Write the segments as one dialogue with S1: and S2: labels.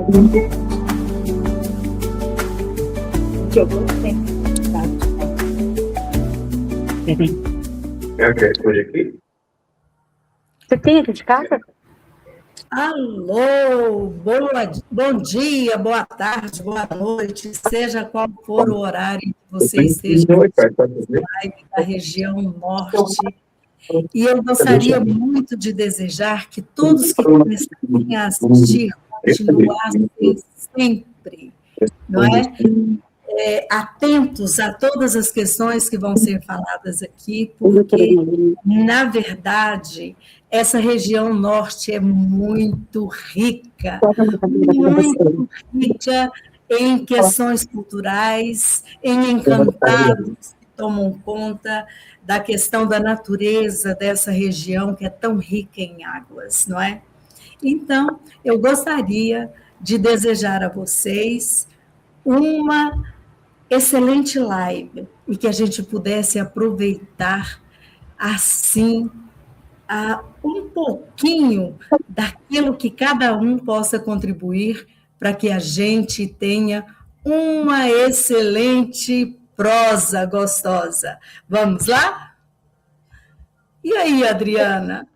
S1: Que eu gostei. Você tem aqui de casa?
S2: Alô, bom dia, boa tarde, boa noite, seja qual for o horário que você esteja da região norte. E eu gostaria muito de desejar que todos que começarem a assistir continuassem sempre, não é? Atentos a todas as questões que vão ser faladas aqui, porque, na verdade, essa região norte é muito rica em questões culturais, em encantados que tomam conta da questão da natureza dessa região que é tão rica em águas, não é? Então, eu gostaria de desejar a vocês uma excelente live e que a gente pudesse aproveitar assim um pouquinho daquilo que cada um possa contribuir para que a gente tenha uma excelente prosa gostosa. Vamos lá? E aí, Adriana?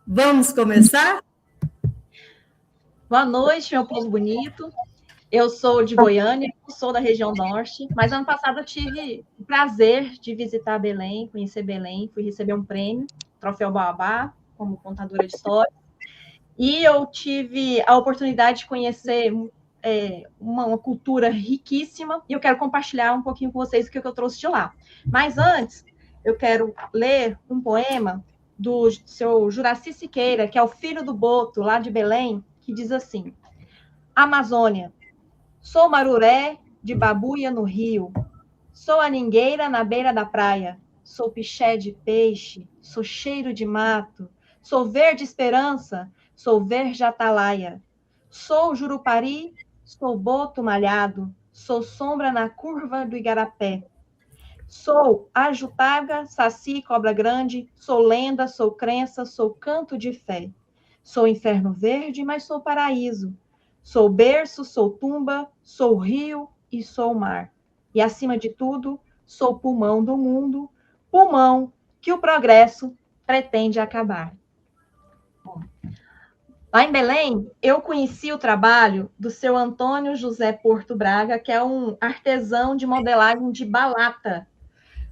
S2: Vamos começar?
S3: Boa noite, meu povo bonito. Eu sou de Goiânia, sou da região norte, mas ano passado eu tive o prazer de visitar Belém, conhecer Belém, fui receber um prêmio, Troféu Baobá, como contadora de história, e eu tive a oportunidade de conhecer uma cultura riquíssima, e eu quero compartilhar um pouquinho com vocês o que eu trouxe de lá. Mas antes, eu quero ler um poema do seu Juraci Siqueira, que é o filho do Boto, lá de Belém, que diz assim: Amazônia, sou maruré de babuia no rio, sou a ningueira na beira da praia, sou piché de peixe, sou cheiro de mato, sou verde esperança, sou verde atalaia, sou jurupari, sou boto malhado, sou sombra na curva do igarapé, sou ajutaga, saci, cobra grande, sou lenda, sou crença, sou canto de fé, sou inferno verde, mas sou paraíso, sou berço, sou tumba, sou rio e sou mar. E, acima de tudo, sou pulmão do mundo, pulmão que o progresso pretende acabar. Bom, lá em Belém, eu conheci o trabalho do seu Antônio José Porto Braga, que é um artesão de modelagem de balata.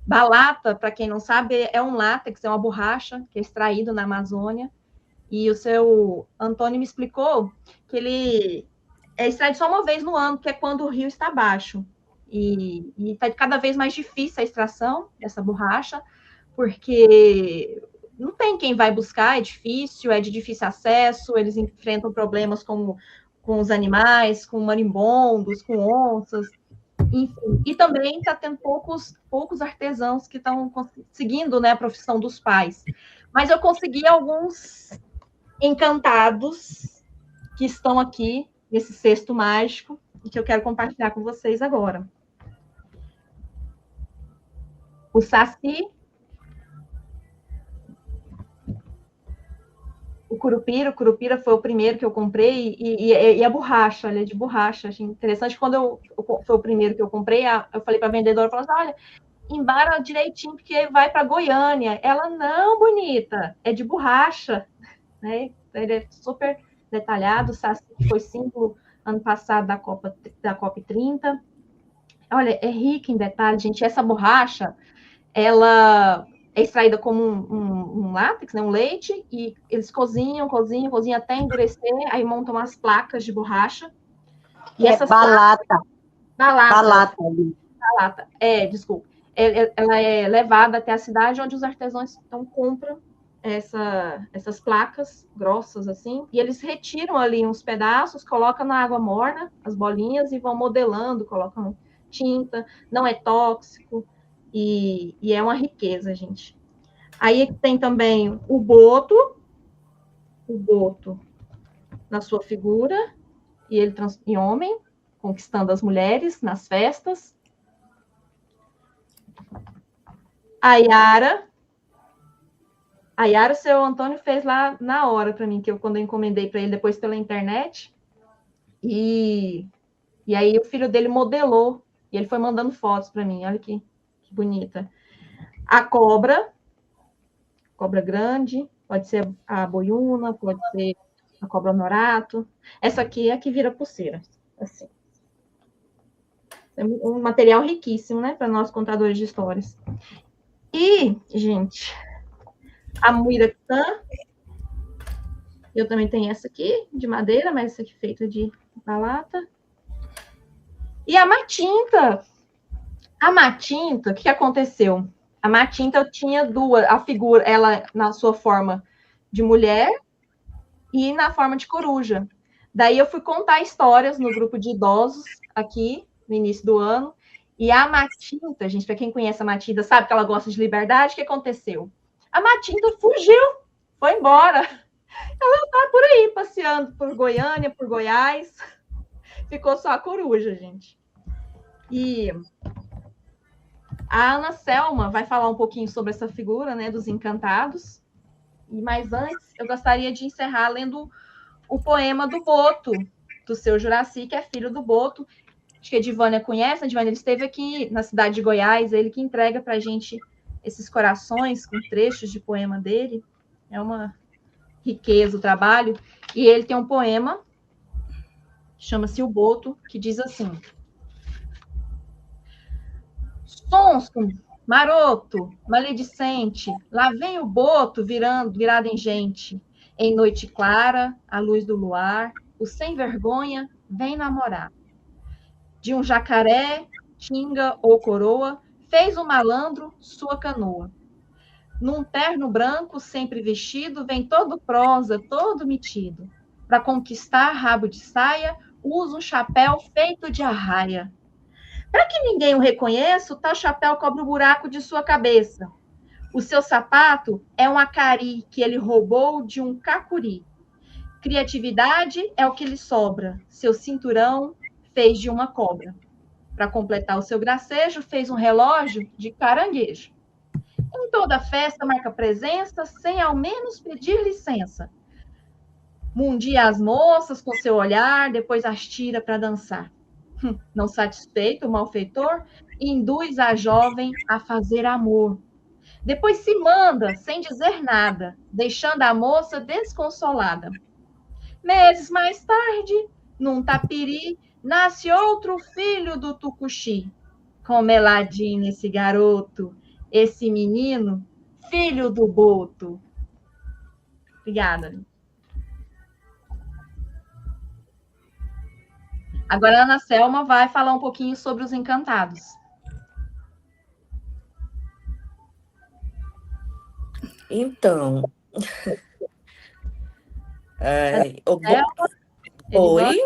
S3: Balata, para quem não sabe, é um látex, é uma borracha que é extraído na Amazônia. E o seu Antônio me explicou que ele é extraído só uma vez no ano, que é quando o rio está baixo. E está cada vez mais difícil a extração dessa borracha, porque não tem quem vai buscar, é difícil, é de difícil acesso, eles enfrentam problemas como com os animais, com marimbondos, com onças, enfim. E também está tendo poucos artesãos que estão seguindo, né, a profissão dos pais. Mas eu consegui alguns encantados que estão aqui nesse cesto mágico e que eu quero compartilhar com vocês agora. O saci, o curupira foi o primeiro que eu comprei, e a borracha, ele é de borracha, achei interessante. Quando foi o primeiro que eu comprei, eu falei para a vendedora, eu falei assim, olha, embara direitinho, porque vai para Goiânia. Ela, não, bonita, é de borracha, né? Ele é super detalhado, o saci foi símbolo ano passado da COP30. Olha, é rica em detalhes, gente. Essa borracha, ela é extraída como um látex, né, um leite, e eles cozinham até endurecer, aí montam as placas de borracha. E essas
S1: balata.
S3: Balata. Desculpa. Ela é levada até a cidade onde os artesãos então compram essas placas grossas assim, e eles retiram ali uns pedaços, colocam na água morna as bolinhas e vão modelando, colocam tinta, não é tóxico e é uma riqueza, gente. Aí tem também o boto na sua figura, e ele em homem, conquistando as mulheres nas festas. A Yara, o seu Antônio fez lá na hora para mim, quando eu encomendei para ele depois pela internet. E, e aí o filho dele modelou, e ele foi mandando fotos para mim. Olha que bonita. A cobra grande, pode ser a boiúna, pode ser a cobra honorato. Essa aqui é a que vira pulseira. Assim. É um material riquíssimo, né, para nós contadores de histórias. E, gente, a muiracã, eu também tenho essa aqui, de madeira, mas essa aqui feita de balata. E a matinta. A matinta, o que aconteceu? A matinta eu tinha duas, a figura, ela na sua forma de mulher e na forma de coruja. Daí eu fui contar histórias no grupo de idosos aqui, no início do ano, e a Matinta, gente, para quem conhece a Matinta, sabe que ela gosta de liberdade, o que aconteceu? A Matinta fugiu, foi embora. Ela tá por aí, passeando por Goiânia, por Goiás. Ficou só a coruja, gente. E a Ana Selma vai falar um pouquinho sobre essa figura, né, dos encantados. Mas antes, eu gostaria de encerrar lendo o poema do Boto, do seu Juraci, que é filho do Boto. Acho que a Divânia conhece, a Divânia, ele esteve aqui na cidade de Goiás, ele que entrega para a gente esses corações com trechos de poema dele. É uma riqueza o trabalho. E ele tem um poema, chama-se O Boto, que diz assim: sonso, maroto, maledicente, lá vem o boto virado em gente. Em noite clara, à luz do luar, o sem vergonha vem namorar. De um jacaré, tinga ou coroa, fez o malandro sua canoa. Num terno branco, sempre vestido, vem todo prosa, todo metido. Para conquistar rabo de saia, usa um chapéu feito de arraia. Para que ninguém o reconheça, o tal chapéu cobre o buraco de sua cabeça. O seu sapato é um acari que ele roubou de um cacuri. Criatividade é o que lhe sobra. Seu cinturão fez de uma cobra. Para completar o seu gracejo, fez um relógio de caranguejo. Em toda festa marca presença, sem ao menos pedir licença. Mundia as moças com seu olhar, depois as tira para dançar. Não satisfeito, o malfeitor induz a jovem a fazer amor. Depois se manda, sem dizer nada, deixando a moça desconsolada. Meses mais tarde, num tapiri, nasce outro filho do tucuxi. Como é ladinho esse garoto, esse menino, filho do boto. Obrigada. Agora a Ana Selma vai falar um pouquinho sobre os encantados.
S4: Então,
S3: Selma,
S4: oi,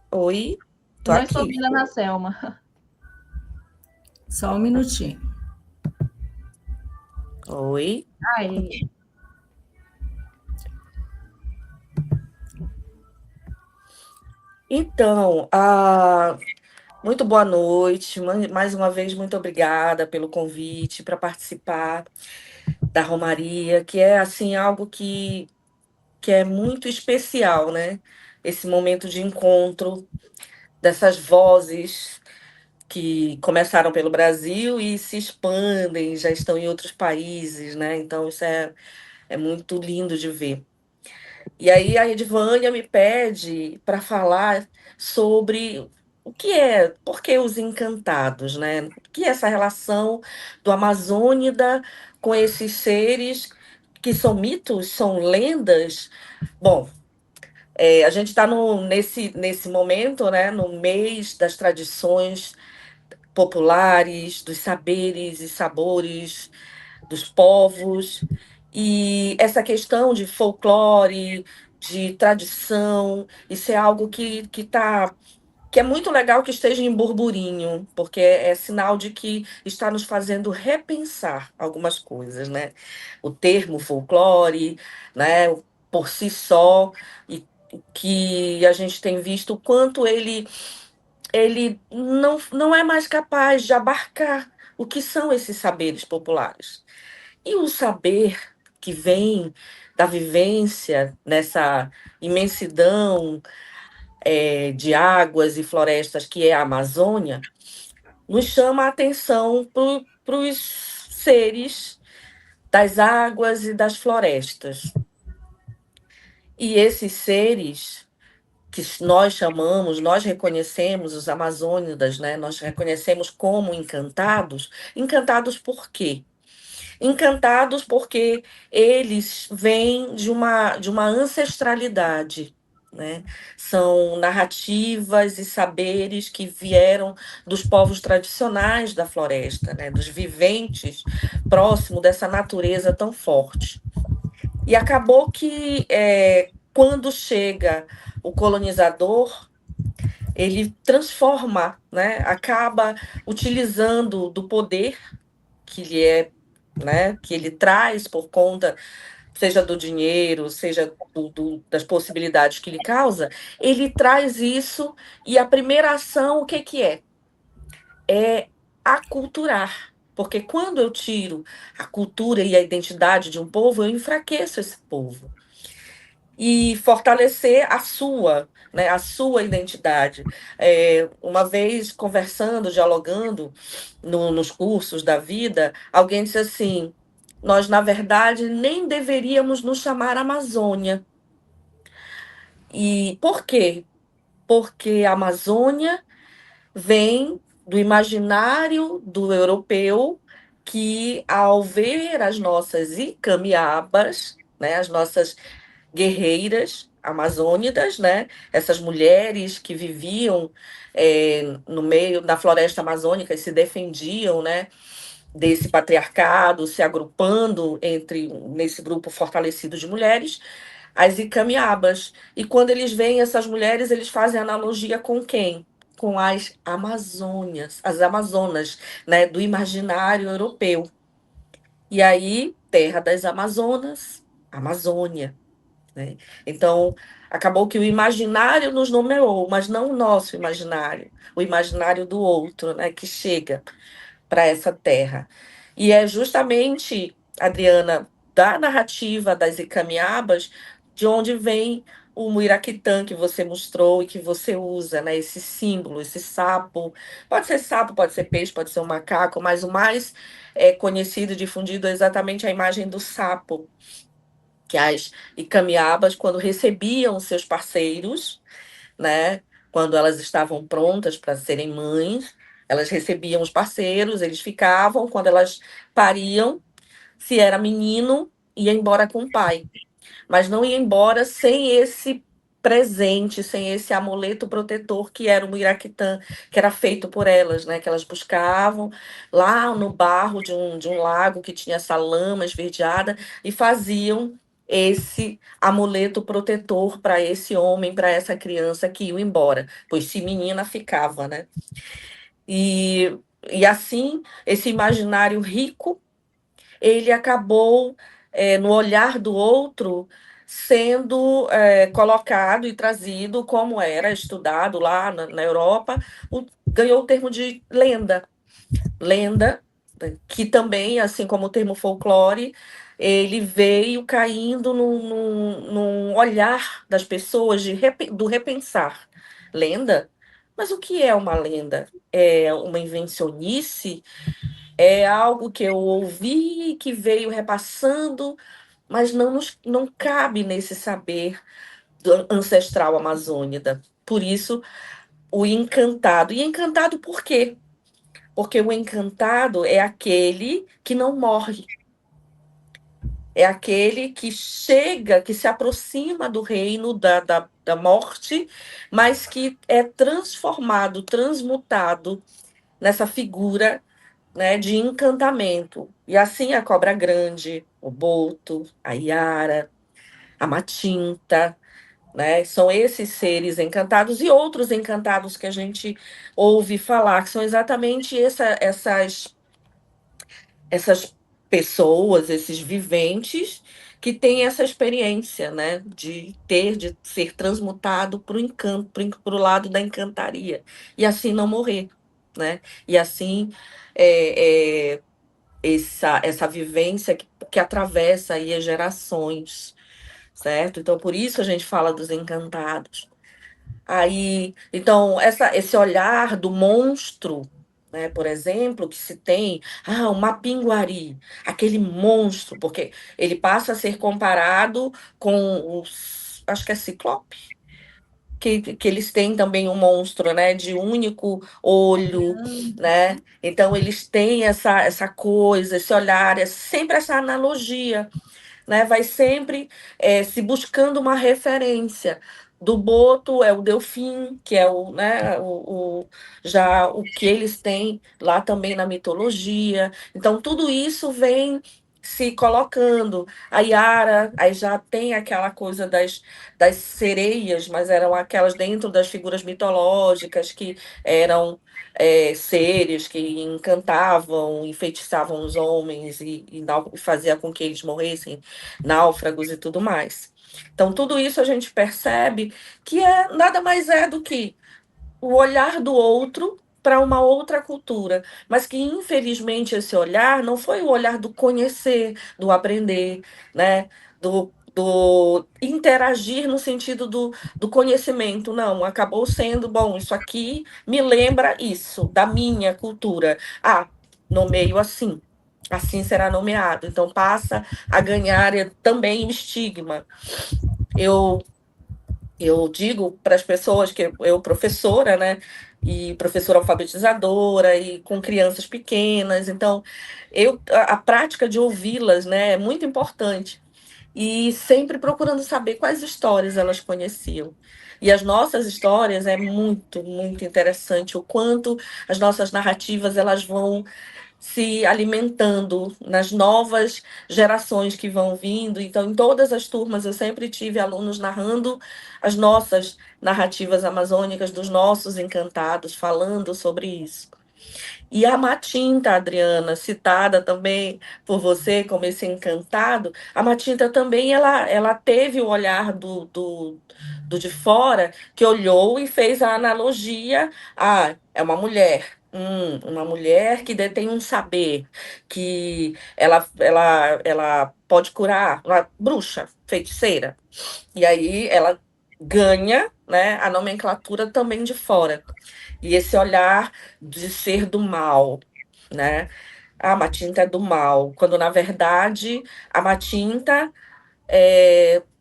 S4: oi, tô
S3: não estou
S4: aqui.
S3: ouvindo a Ana Selma.
S2: Só um minutinho.
S4: Oi.
S3: Ai,
S4: Então, muito boa noite. Mais uma vez, muito obrigada pelo convite para participar da Romaria, que é assim algo que é muito especial, né? Esse momento de encontro dessas vozes que começaram pelo Brasil e se expandem, já estão em outros países, né? Então, isso é muito lindo de ver. E aí a Edvânia me pede para falar sobre por que os encantados, né? O que é essa relação do Amazônida com esses seres que são mitos, são lendas? Bom, a gente está nesse momento, né, no mês das tradições populares, dos saberes e sabores dos povos. E essa questão de folclore, de tradição, isso é algo que é muito legal que esteja em burburinho, porque é sinal de que está nos fazendo repensar algumas coisas, né? O termo folclore, né, por si só, e que a gente tem visto o quanto ele não é mais capaz de abarcar o que são esses saberes populares. E o saber que vem da vivência nessa imensidão de águas e florestas que é a Amazônia, nos chama a atenção para os seres das águas e das florestas. E esses seres que nós chamamos, nós reconhecemos os amazônidas, né? Nós reconhecemos como encantados. Encantados por quê? Encantados porque eles vêm de uma ancestralidade, né? São narrativas e saberes que vieram dos povos tradicionais da floresta, né? Dos viventes próximo dessa natureza tão forte. E acabou que, quando chega o colonizador, ele transforma, né? Acaba utilizando do poder que ele né? Que ele traz por conta, seja do dinheiro, seja das possibilidades que ele causa, ele traz isso e a primeira ação, o que que é? É aculturar. Porque quando eu tiro a cultura e a identidade de um povo, eu enfraqueço esse povo. E fortalecer né, a sua identidade. Uma vez conversando, dialogando nos cursos da vida, alguém disse assim: nós, na verdade, nem deveríamos nos chamar Amazônia. E por quê? Porque a Amazônia vem do imaginário do europeu que, ao ver as nossas icamiabas, né, as nossas guerreiras amazônidas, né? Essas mulheres que viviam no meio da floresta amazônica e se defendiam, né? Desse patriarcado, se agrupando nesse grupo fortalecido de mulheres, as icamiabas. E quando eles veem essas mulheres, eles fazem analogia com quem? Com as Amazônias, as Amazonas, né? Do imaginário europeu. E aí, terra das Amazonas, Amazônia, né? Então, acabou que o imaginário nos nomeou, mas não o nosso imaginário, o imaginário do outro, né, que chega para essa terra. E é justamente, Adriana, da narrativa das Icamiabas, de onde vem o Muiraquitã que você mostrou e que você usa, né, esse símbolo, esse sapo, pode ser peixe, pode ser um macaco, mas o mais conhecido e difundido é exatamente a imagem do sapo, que as icamiabas, quando recebiam seus parceiros, né, quando elas estavam prontas para serem mães, elas recebiam os parceiros, eles ficavam, quando elas pariam, se era menino, ia embora com o pai, mas não ia embora sem esse presente, sem esse amuleto protetor que era o Muiraquitã, que era feito por elas, né? Que elas buscavam lá no barro de um lago que tinha essa lama esverdeada e faziam esse amuleto protetor para esse homem, para essa criança que ia embora, pois se menina ficava, né? E, e assim, esse imaginário rico ele acabou, no olhar do outro, sendo colocado e trazido, como era estudado lá na Europa, ganhou o termo de lenda. Lenda, que também, assim como o termo folclore, ele veio caindo num olhar das pessoas do repensar. Lenda? Mas o que é uma lenda? É uma invencionice? É algo que eu ouvi, que veio repassando, mas não cabe nesse saber ancestral amazônida. Por isso, o encantado. E encantado por quê? Porque o encantado é aquele que não morre. É aquele que chega, que se aproxima do reino da morte, mas que é transformado, transmutado nessa figura, né, de encantamento. E assim a cobra grande, o boto, a iara, a matinta, né? São esses seres encantados e outros encantados que a gente ouve falar, que são exatamente essas pessoas, esses viventes que têm essa experiência, né, de ser transmutado para o encanto, para o lado da encantaria, e assim não morrer, né? E assim é, essa vivência que atravessa aí as gerações, certo? Então, por isso a gente fala dos encantados. Aí, então, esse olhar do monstro, né, por exemplo, que se tem, o Mapinguari, aquele monstro, porque ele passa a ser comparado com os, acho que é Ciclope, que eles têm também um monstro, né, de único olho, né? Então eles têm essa coisa, esse olhar, é sempre essa analogia, né? Vai sempre se buscando uma referência. Do Boto é o Delfim, que é já o que eles têm lá também na mitologia. Então, tudo isso vem se colocando. A Yara, aí já tem aquela coisa das sereias, mas eram aquelas dentro das figuras mitológicas que eram seres que encantavam, enfeitiçavam os homens e fazia com que eles morressem náufragos e tudo mais. Então, tudo isso a gente percebe que nada mais é do que o olhar do outro para uma outra cultura, mas que infelizmente esse olhar não foi o olhar do conhecer, do aprender, né? Do interagir no sentido do conhecimento, não, acabou sendo, bom, isso aqui me lembra isso, da minha cultura. Nomeio assim, assim será nomeado. Então passa a ganhar também o estigma. Eu digo para as pessoas que eu professora, né, e professora alfabetizadora e com crianças pequenas, então a prática de ouvi-las, né, é muito importante e sempre procurando saber quais histórias elas conheciam. E as nossas histórias é muito, muito interessante o quanto as nossas narrativas elas vão se alimentando nas novas gerações que vão vindo. Então, em todas as turmas, eu sempre tive alunos narrando as nossas narrativas amazônicas, dos nossos encantados, falando sobre isso. E a Matinta, Adriana, citada também por você como esse encantado, a Matinta também ela teve o olhar do de fora, que olhou e fez a analogia. É uma mulher que detém um saber, que ela pode curar, uma bruxa, feiticeira. E aí ela ganha, né, a nomenclatura também de fora. E esse olhar de ser do mal, né? A Matinta é do mal, quando na verdade a Matinta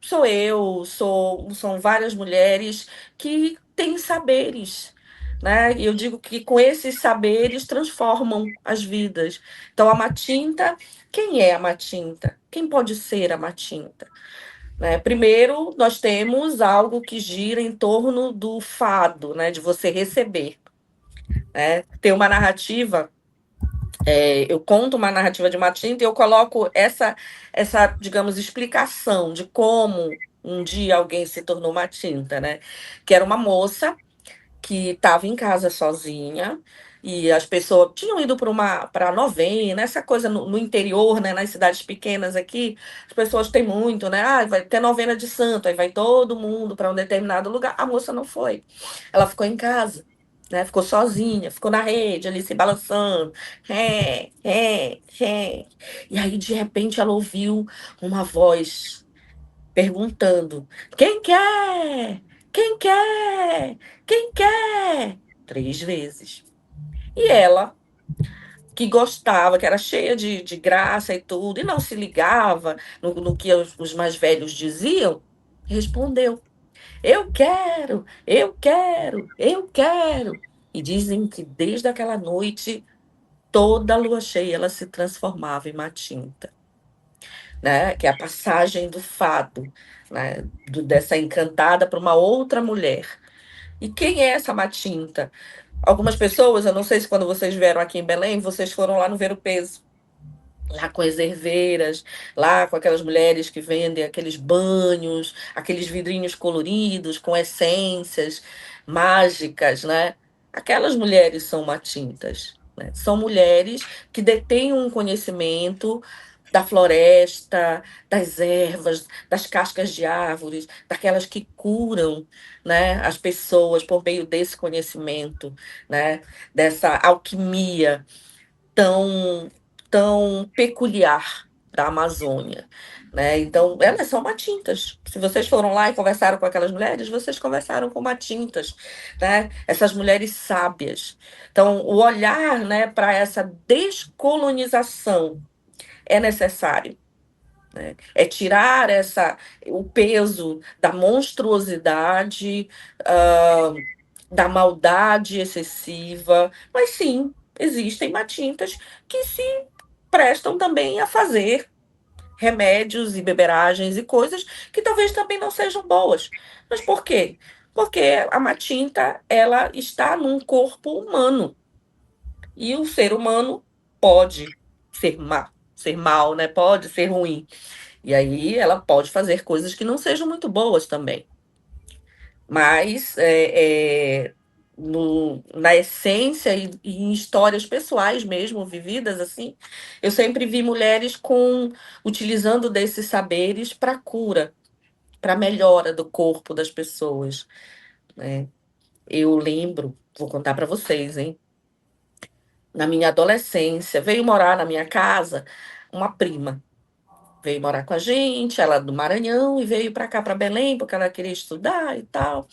S4: sou eu, são várias mulheres que têm saberes, né? E eu digo que com esses saberes transformam as vidas. Então a Matinta, quem é a Matinta? Quem pode ser a Matinta? Né? Primeiro, nós temos algo que gira em torno do fado, né? De você receber. Né? Tem uma narrativa, eu conto uma narrativa de Matinta e eu coloco essa, digamos, explicação de como um dia alguém se tornou Matinta, né? Que era uma moça que estava em casa sozinha e as pessoas tinham ido para a novena, essa coisa no interior, né? Nas cidades pequenas aqui, as pessoas têm muito, né? Vai ter novena de santo, aí vai todo mundo para um determinado lugar. A moça não foi, ela ficou em casa. Né, ficou sozinha, ficou na rede ali se balançando. E aí, de repente, ela ouviu uma voz perguntando: Quem quer? Quem quer? Quem quer? 3 vezes. E ela, que gostava, que era cheia de graça e tudo, e não se ligava no que os mais velhos diziam, respondeu: Eu quero, eu quero, eu quero. E dizem que desde aquela noite, toda a lua cheia ela se transformava em Matinta, né? Que é a passagem do fado, né? Dessa encantada para uma outra mulher. E quem é essa Matinta? Algumas pessoas, eu não sei se quando vocês vieram aqui em Belém, vocês foram lá no Ver o Peso, lá com as herveiras, lá com aquelas mulheres que vendem aqueles banhos, aqueles vidrinhos coloridos com essências mágicas, né? Aquelas mulheres são Matintas, né? São mulheres que detêm um conhecimento da floresta, das ervas, das cascas de árvores, daquelas que curam, né, as pessoas por meio desse conhecimento, né, dessa alquimia tão tão peculiar da Amazônia, né? Então, elas são matintas. Se vocês foram lá e conversaram com aquelas mulheres, vocês conversaram com matintas, né? Essas mulheres sábias. Então, o olhar, né, para essa descolonização é necessário, né? É tirar o peso da monstruosidade, ah, da maldade excessiva, mas sim, existem matintas que se prestam também a fazer remédios e beberagens e coisas que talvez também não sejam boas. Mas por quê? Porque a matinta, ela está num corpo humano. E o ser humano pode ser mal, né? Pode ser ruim. E aí ela pode fazer coisas que não sejam muito boas também. Mas na essência e em histórias pessoais mesmo, vividas assim, eu sempre vi mulheres utilizando desses saberes para cura, para melhora do corpo das pessoas, né? Eu lembro, vou contar para vocês, hein? Na minha adolescência, veio morar na minha casa uma prima. Veio morar com a gente, ela é do Maranhão, e veio para cá, para Belém, porque ela queria estudar e tal.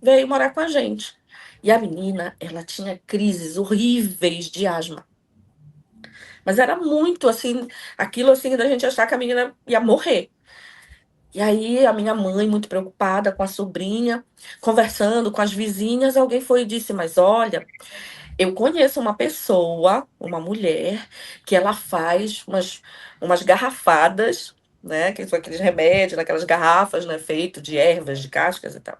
S4: Veio morar com a gente. E a menina, ela tinha crises horríveis de asma. Mas era muito assim, aquilo assim da gente achar que a menina ia morrer. E aí a minha mãe, muito preocupada com a sobrinha, conversando com as vizinhas, alguém foi e disse: mas olha, eu conheço uma pessoa, uma mulher, que ela faz umas garrafadas, né? Que são aqueles remédios, naquelas garrafas, né? Feito de ervas, de cascas e tal.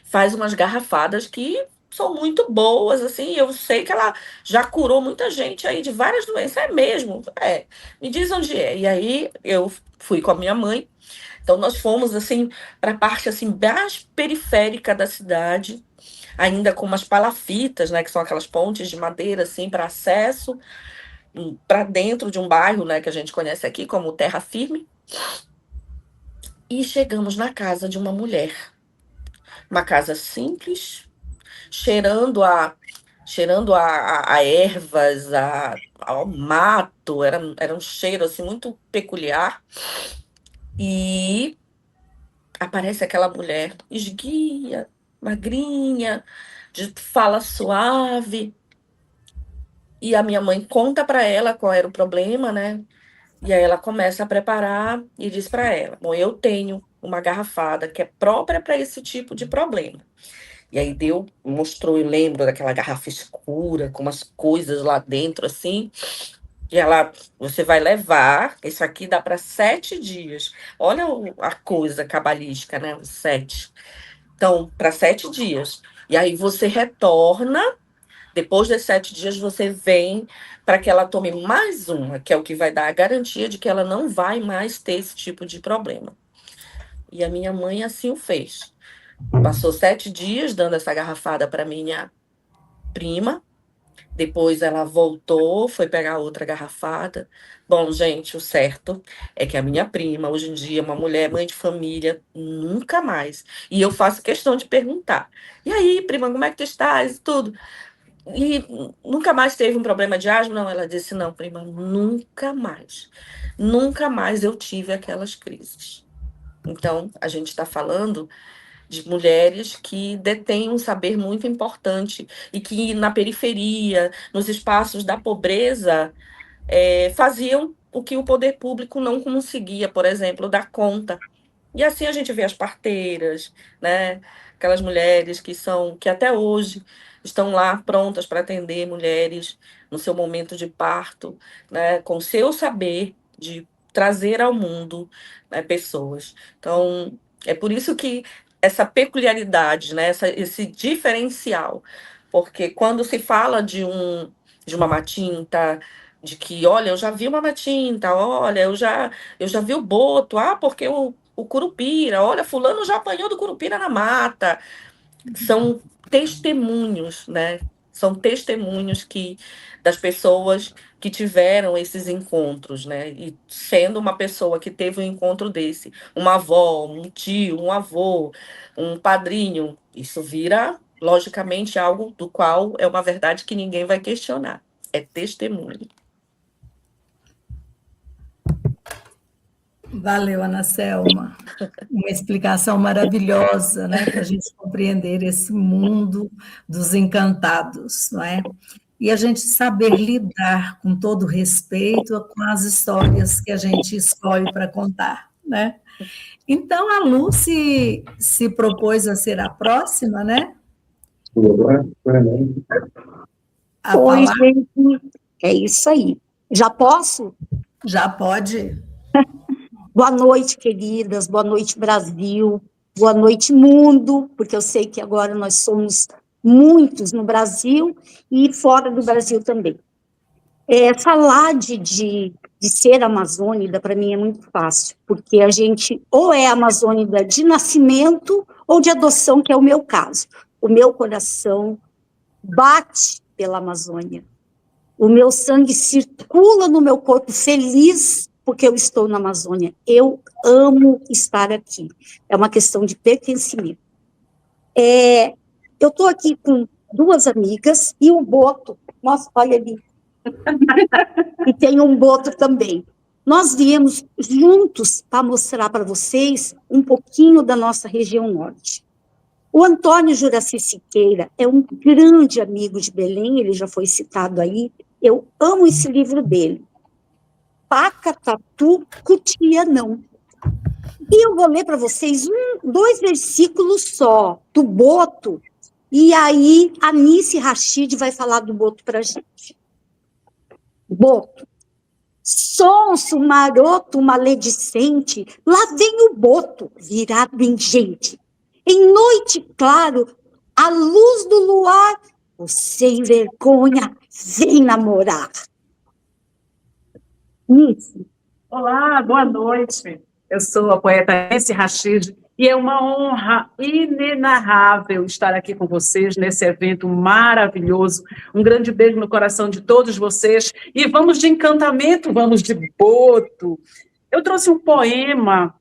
S4: Faz umas garrafadas que são muito boas, assim. Eu sei que ela já curou muita gente aí de várias doenças. É mesmo? É. Me diz onde é. E aí eu fui com a minha mãe. Então nós fomos assim para a parte assim mais periférica da cidade, ainda com umas palafitas, né, que são aquelas pontes de madeira assim para acesso para dentro de um bairro, né, que a gente conhece aqui como Terra Firme. E chegamos na casa de uma mulher, uma casa simples, cheirando a ervas, ao mato, era um cheiro assim muito peculiar. E aparece aquela mulher esguia, magrinha, de fala suave. E a minha mãe conta para ela qual era o problema, né? E aí ela começa a preparar e diz para ela: bom, eu tenho uma garrafada que é própria para esse tipo de problema. E aí mostrou, eu lembro daquela garrafa escura, com umas coisas lá dentro, assim. E você vai levar, isso aqui dá para 7 dias. Olha a coisa cabalística, né? Os 7. Então, para 7 dias. E aí você retorna, depois desses 7 dias, você vem para que ela tome mais uma, que é o que vai dar a garantia de que ela não vai mais ter esse tipo de problema. E a minha mãe assim o fez. Passou 7 dias dando essa garrafada para minha prima. Depois ela voltou, foi pegar outra garrafada. Bom, gente, o certo é que a minha prima, hoje em dia, uma mulher, mãe de família, nunca mais. E eu faço questão de perguntar: e aí, prima, como é que tu estás? E tudo. E nunca mais teve um problema de asma? Não, ela disse: não, prima, nunca mais. Nunca mais eu tive aquelas crises. Então, a gente está falando de mulheres que detêm um saber muito importante e que na periferia, nos espaços da pobreza, faziam o que o poder público não conseguia, por exemplo, dar conta. E assim a gente vê as parteiras, né? Aquelas mulheres que até hoje estão lá prontas para atender mulheres no seu momento de parto, né? Com seu saber de trazer ao mundo, né, pessoas. Então, é por isso que essa peculiaridade, né, esse diferencial, porque quando se fala de uma matinta, de que, olha, eu já vi uma matinta, olha, eu já vi o boto, porque o curupira, olha, fulano já apanhou do curupira na mata. São testemunhos, né? São testemunhos das pessoas que tiveram esses encontros, né? E sendo uma pessoa que teve um encontro desse, uma avó, um tio, um avô, um padrinho, isso vira, logicamente, algo do qual é uma verdade que ninguém vai questionar. É testemunho.
S2: Valeu, Ana Selma. Uma explicação maravilhosa, né, para a gente compreender esse mundo dos encantados, não é? E a gente saber lidar com todo respeito com as histórias que a gente escolhe para contar, né? Então, a Lu se propôs a ser a próxima, né? A
S1: Oi,
S2: falar.
S1: gente. É isso aí. Já posso?
S2: Já pode.
S1: Boa noite, queridas. Boa noite, Brasil. Boa noite, mundo, porque eu sei que agora nós somos muitos no Brasil e fora do Brasil também. Falar de ser amazônida, para mim, é muito fácil, porque a gente ou é amazônida de nascimento ou de adoção, que é o meu caso. O meu coração bate pela Amazônia. O meu sangue circula no meu corpo feliz porque eu estou na Amazônia. Eu amo estar aqui. É uma questão de pertencimento. Eu estou aqui com duas amigas e um boto. Nossa, olha ali. E tem um boto também. Nós viemos juntos para mostrar para vocês um pouquinho da nossa região norte. O Antônio Juraci Siqueira é um grande amigo de Belém, ele já foi citado aí. Eu amo esse livro dele. Paca, tatu, cutia, não. E eu vou ler para vocês 2 versículos só, do boto, e aí a Nice Rachid vai falar do boto para a gente. Boto. Sonso, maroto, maledicente, lá vem o boto, virado em gente. Em noite claro, à luz do luar, o sem vergonha vem namorar. Nice.
S5: Olá, boa noite. Eu sou a poeta Nice Rachid e é uma honra inenarrável estar aqui com vocês nesse evento maravilhoso. Um grande beijo no coração de todos vocês e vamos de encantamento, vamos de boto. Eu trouxe um poema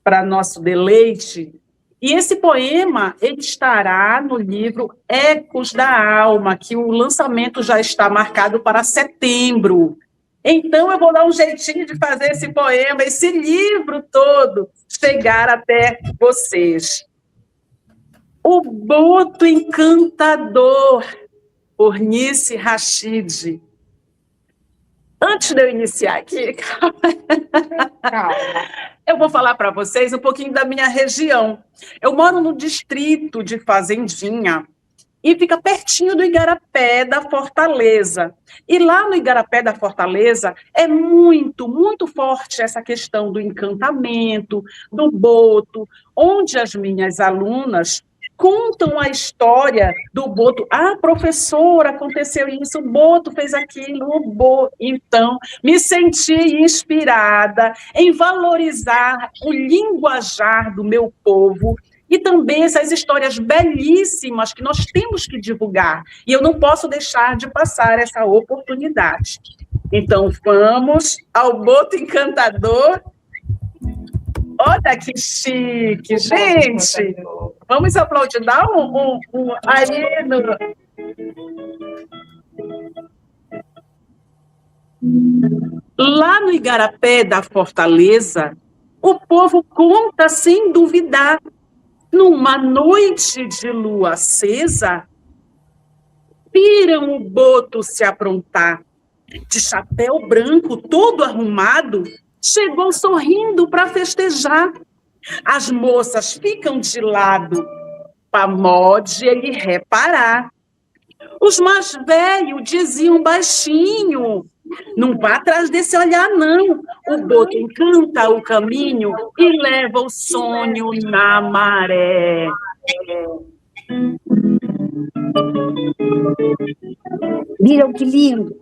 S5: para nosso deleite e esse poema ele estará no livro Ecos da Alma, que o lançamento já está marcado para setembro. Então, eu vou dar um jeitinho de fazer esse poema, esse livro todo, chegar até vocês. O Boto Encantador, por Nice Rachid. Antes de eu iniciar aqui, eu vou falar para vocês um pouquinho da minha região. Eu moro no distrito de Fazendinha, e fica pertinho do Igarapé da Fortaleza. E lá no Igarapé da Fortaleza é muito, muito forte essa questão do encantamento, do boto, onde as minhas alunas contam a história do boto. Ah, professora, aconteceu isso, o boto fez aquilo, o boto. Então, me senti inspirada em valorizar o linguajar do meu povo, e também essas histórias belíssimas que nós temos que divulgar. E eu não posso deixar de passar essa oportunidade. Então, vamos ao Boto Encantador. Olha que chique, gente! Vamos aplaudir, dá aí no... Lá no Igarapé da Fortaleza, o povo conta sem duvidar. Numa noite de lua acesa, viram o boto se aprontar. De chapéu branco, todo arrumado, chegou sorrindo para festejar. As moças ficam de lado, pamode ele reparar. Os mais velhos diziam baixinho: não vá atrás desse olhar, não. O boto encanta o caminho e leva o sonho na maré.
S1: Viram que lindo?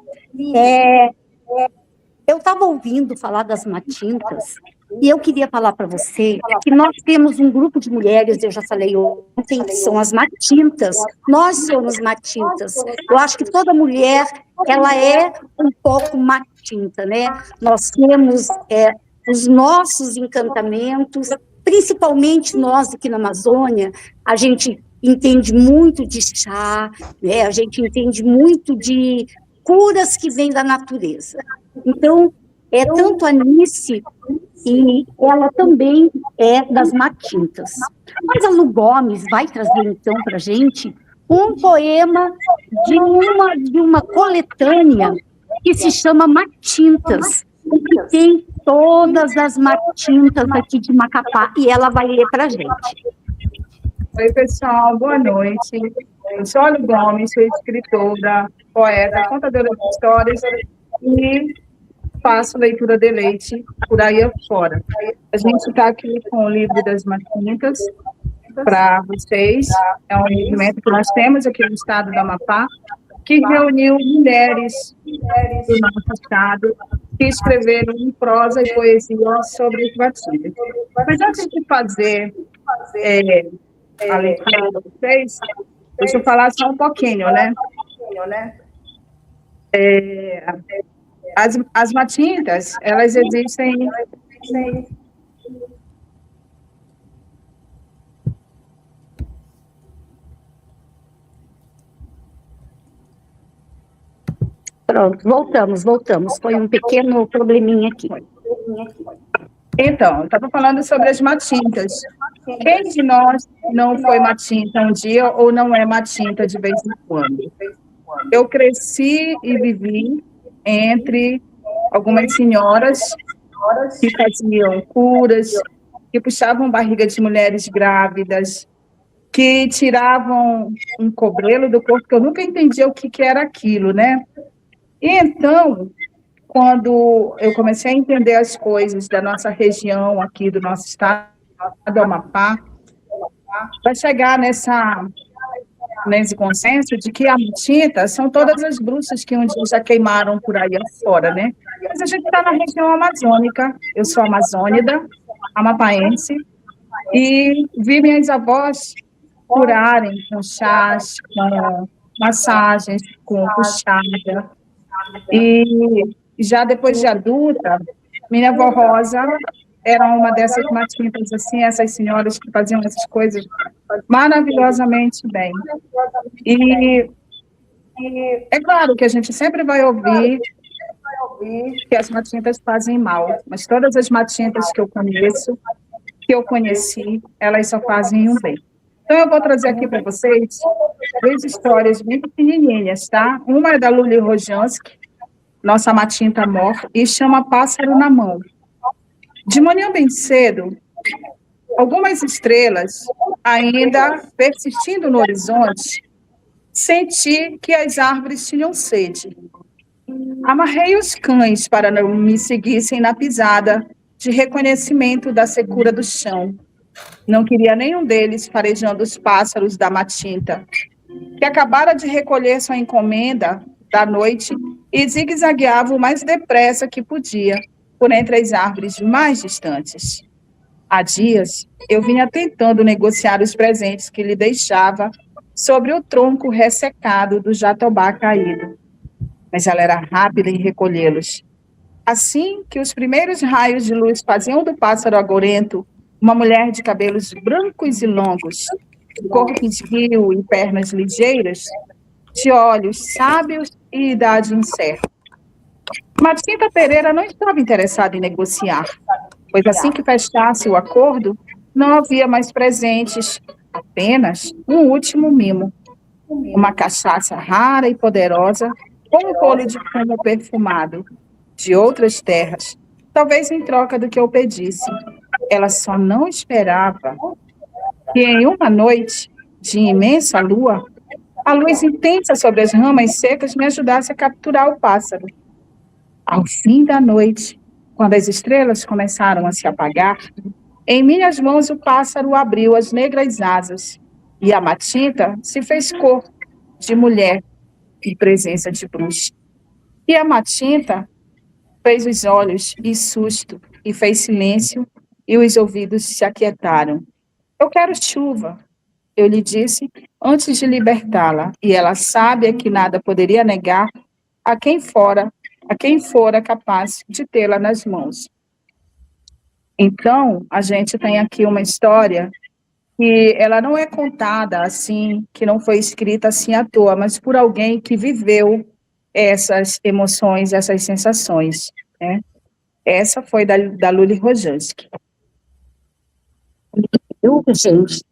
S1: Eu estava ouvindo falar das matintas e eu queria falar para você que nós temos um grupo de mulheres, eu já falei ontem, que são as matintas. Nós somos matintas. Eu acho que toda mulher, ela é um pouco matinta, né? Nós temos os nossos encantamentos, principalmente nós aqui na Amazônia, a gente entende muito de chá, né? A gente entende muito de curas que vêm da natureza. Então, tanto a Nice e ela também é das Matintas. Mas a Lu Gomes vai trazer, então, para a gente um poema de uma coletânea que se chama Matintas, que tem todas as Matintas aqui de Macapá, e ela vai ler para a gente.
S6: Oi, pessoal, boa noite. Eu sou a Lu Gomes, sou escritora, poeta, contadora de histórias e faço leitura de leite por aí afora. A gente está aqui com o livro das Matintas para vocês. É um movimento que nós temos aqui no estado do Amapá, que reuniu mulheres do nosso estado que escreveram em prosa e poesia sobre os Matintas. Mas antes de fazer a leitura para vocês, deixa eu falar só um pouquinho, né? As Matintas, elas existem...
S1: Pronto, voltamos. Foi um pequeno probleminha aqui.
S6: Então, eu estava falando sobre as Matintas. Quem de nós não foi Matinta um dia ou não é Matinta de vez em quando? Eu cresci e vivi entre algumas senhoras que faziam curas, que puxavam barriga de mulheres grávidas, que tiravam um cobrelo do corpo, que eu nunca entendia o que era aquilo, né? E então, quando eu comecei a entender as coisas da nossa região aqui, do nosso estado, do Amapá, vai chegar nesse consenso de que a Matinta são todas as bruxas que um dia já queimaram por aí afora, né? Mas a gente está na região amazônica, eu sou amazônida, amapaense, e vi minhas avós curarem com chás, com massagens, com puxada. E já depois de adulta, minha avó Rosa era uma dessas Matintas, assim, essas senhoras que faziam essas coisas maravilhosamente bem. E é claro que a gente sempre vai ouvir que as Matintas fazem mal, mas todas as Matintas que eu conheço, que eu conheci, elas só fazem o bem. Então, eu vou trazer aqui para vocês 2 histórias bem pequenininhas, tá? Uma é da Luli Rojansky, nossa Matinta mor, e chama Pássaro na Mão. De manhã bem cedo, algumas estrelas, ainda persistindo no horizonte, senti que as árvores tinham sede. Amarrei os cães para não me seguissem na pisada de reconhecimento da secura do chão. Não queria nenhum deles farejando os pássaros da Matinta, que acabara de recolher sua encomenda da noite e zigue-zagueava o mais depressa que podia por entre as árvores mais distantes. Há dias, eu vinha tentando negociar os presentes que lhe deixava sobre o tronco ressecado do jatobá caído, mas ela era rápida em recolhê-los. Assim que os primeiros raios de luz faziam do pássaro agorento uma mulher de cabelos brancos e longos, corpo esguio e pernas ligeiras, de olhos sábios e idade incerta. Matinta Pereira não estava interessada em negociar, pois assim que fechasse o acordo, não havia mais presentes, apenas um último mimo, uma cachaça rara e poderosa, ou um rolo de fumo perfumado, de outras terras, talvez em troca do que eu pedisse. Ela só não esperava que em uma noite de imensa lua, a luz intensa sobre as ramas secas me ajudasse a capturar o pássaro. Ao fim da noite, quando as estrelas começaram a se apagar, em minhas mãos o pássaro abriu as negras asas e a Matinta se fez corpo de mulher em presença de bruxa. E a Matinta fez os olhos e susto e fez silêncio e os ouvidos se aquietaram. Eu quero chuva, eu lhe disse antes de libertá-la, e ela sábia que nada poderia negar a quem fora capaz de tê-la nas mãos. Então, a gente tem aqui uma história que ela não é contada assim, que não foi escrita assim à toa, mas por alguém que viveu essas emoções, essas sensações, né? Essa foi da Luli Rojanski.
S1: Gente,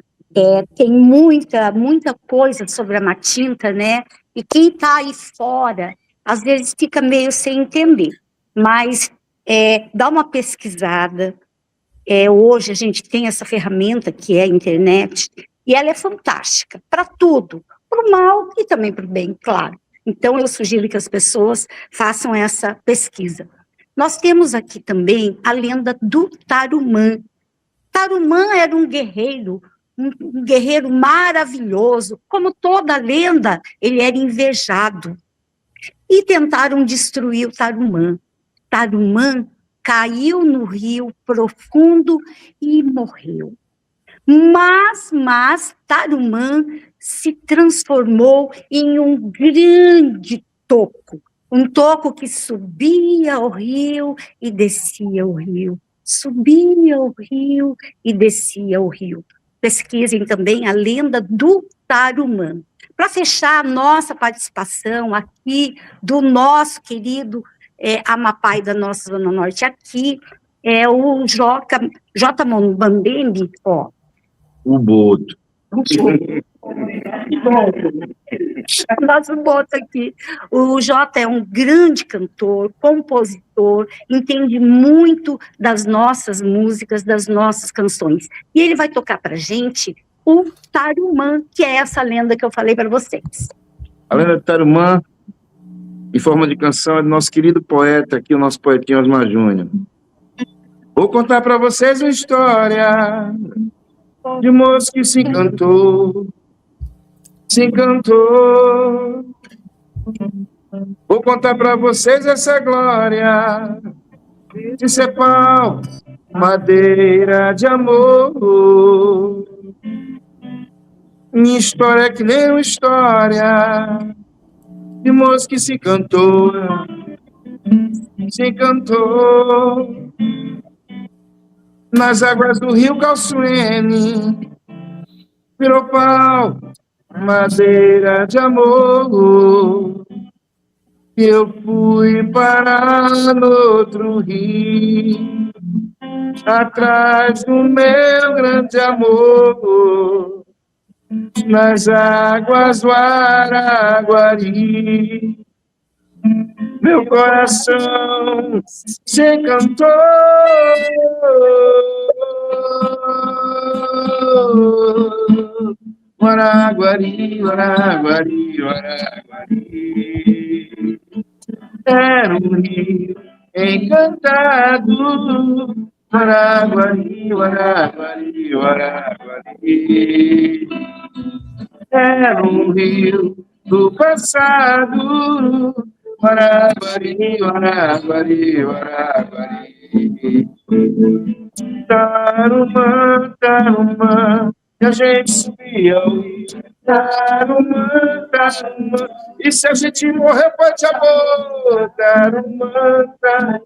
S1: tem muita coisa sobre a Matinta, né? E quem está aí fora, às vezes fica meio sem entender. Mas dá uma pesquisada. Hoje a gente tem essa ferramenta que é a internet, e ela é fantástica para tudo, para o mal e também para o bem, claro. Então, eu sugiro que as pessoas façam essa pesquisa. Nós temos aqui também a lenda do Tarumã. Tarumã era um guerreiro maravilhoso. Como toda lenda, ele era invejado. E tentaram destruir o Tarumã. Tarumã caiu no rio profundo e morreu. Mas Tarumã se transformou em um grande toco. Um toco que subia o rio e descia o rio. Subia o rio e descia o rio. Pesquisem também a lenda do Tarumã. Para fechar a nossa participação aqui, do nosso querido Amapá e da nossa Zona Norte, aqui é o J. Mambembe, ó.
S7: O Boto.
S1: Nosso Boto aqui. O Jota é um grande cantor, compositor, entende muito das nossas músicas, das nossas canções. E ele vai tocar para gente o Tarumã, que é essa lenda que eu falei para vocês.
S7: A lenda do Tarumã, em forma de canção, é do nosso querido poeta aqui, o nosso poetinho Osmar Júnior. Vou contar para vocês uma história de moço que se encantou. Vou contar para vocês essa glória de ser pau, madeira de amor. Minha história é que nem uma história de moço que se encantou. Nas águas do rio Calçuene, virou pau, madeira de amor. E eu fui parar no outro rio, atrás do meu grande amor, nas águas do Araguari. Meu coração se encantou. Araguari, Araguari, Araguari. Era um rio encantado. Araguari, Araguari, Araguari. Era um rio do passado. Araguari, Araguari, Araguari. Tarumã, Tarumã, e a gente subia ao rio. Tarumã, Tarumã, e se a gente morrer foi de amor. Tarumã, Tarumã,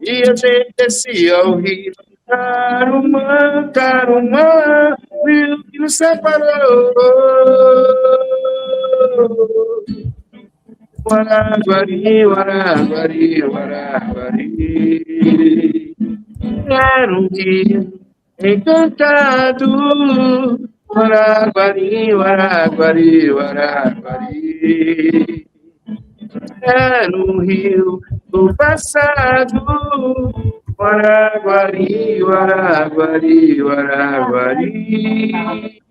S7: e a gente descia ao rio. Tarumã, Tarumã, o rio que nos separou. Araguari, Araguari, Araguari. Era um rio encantado. Araguari, Araguari, Araguari. Era um rio do passado. Araguari, Araguari, Araguari.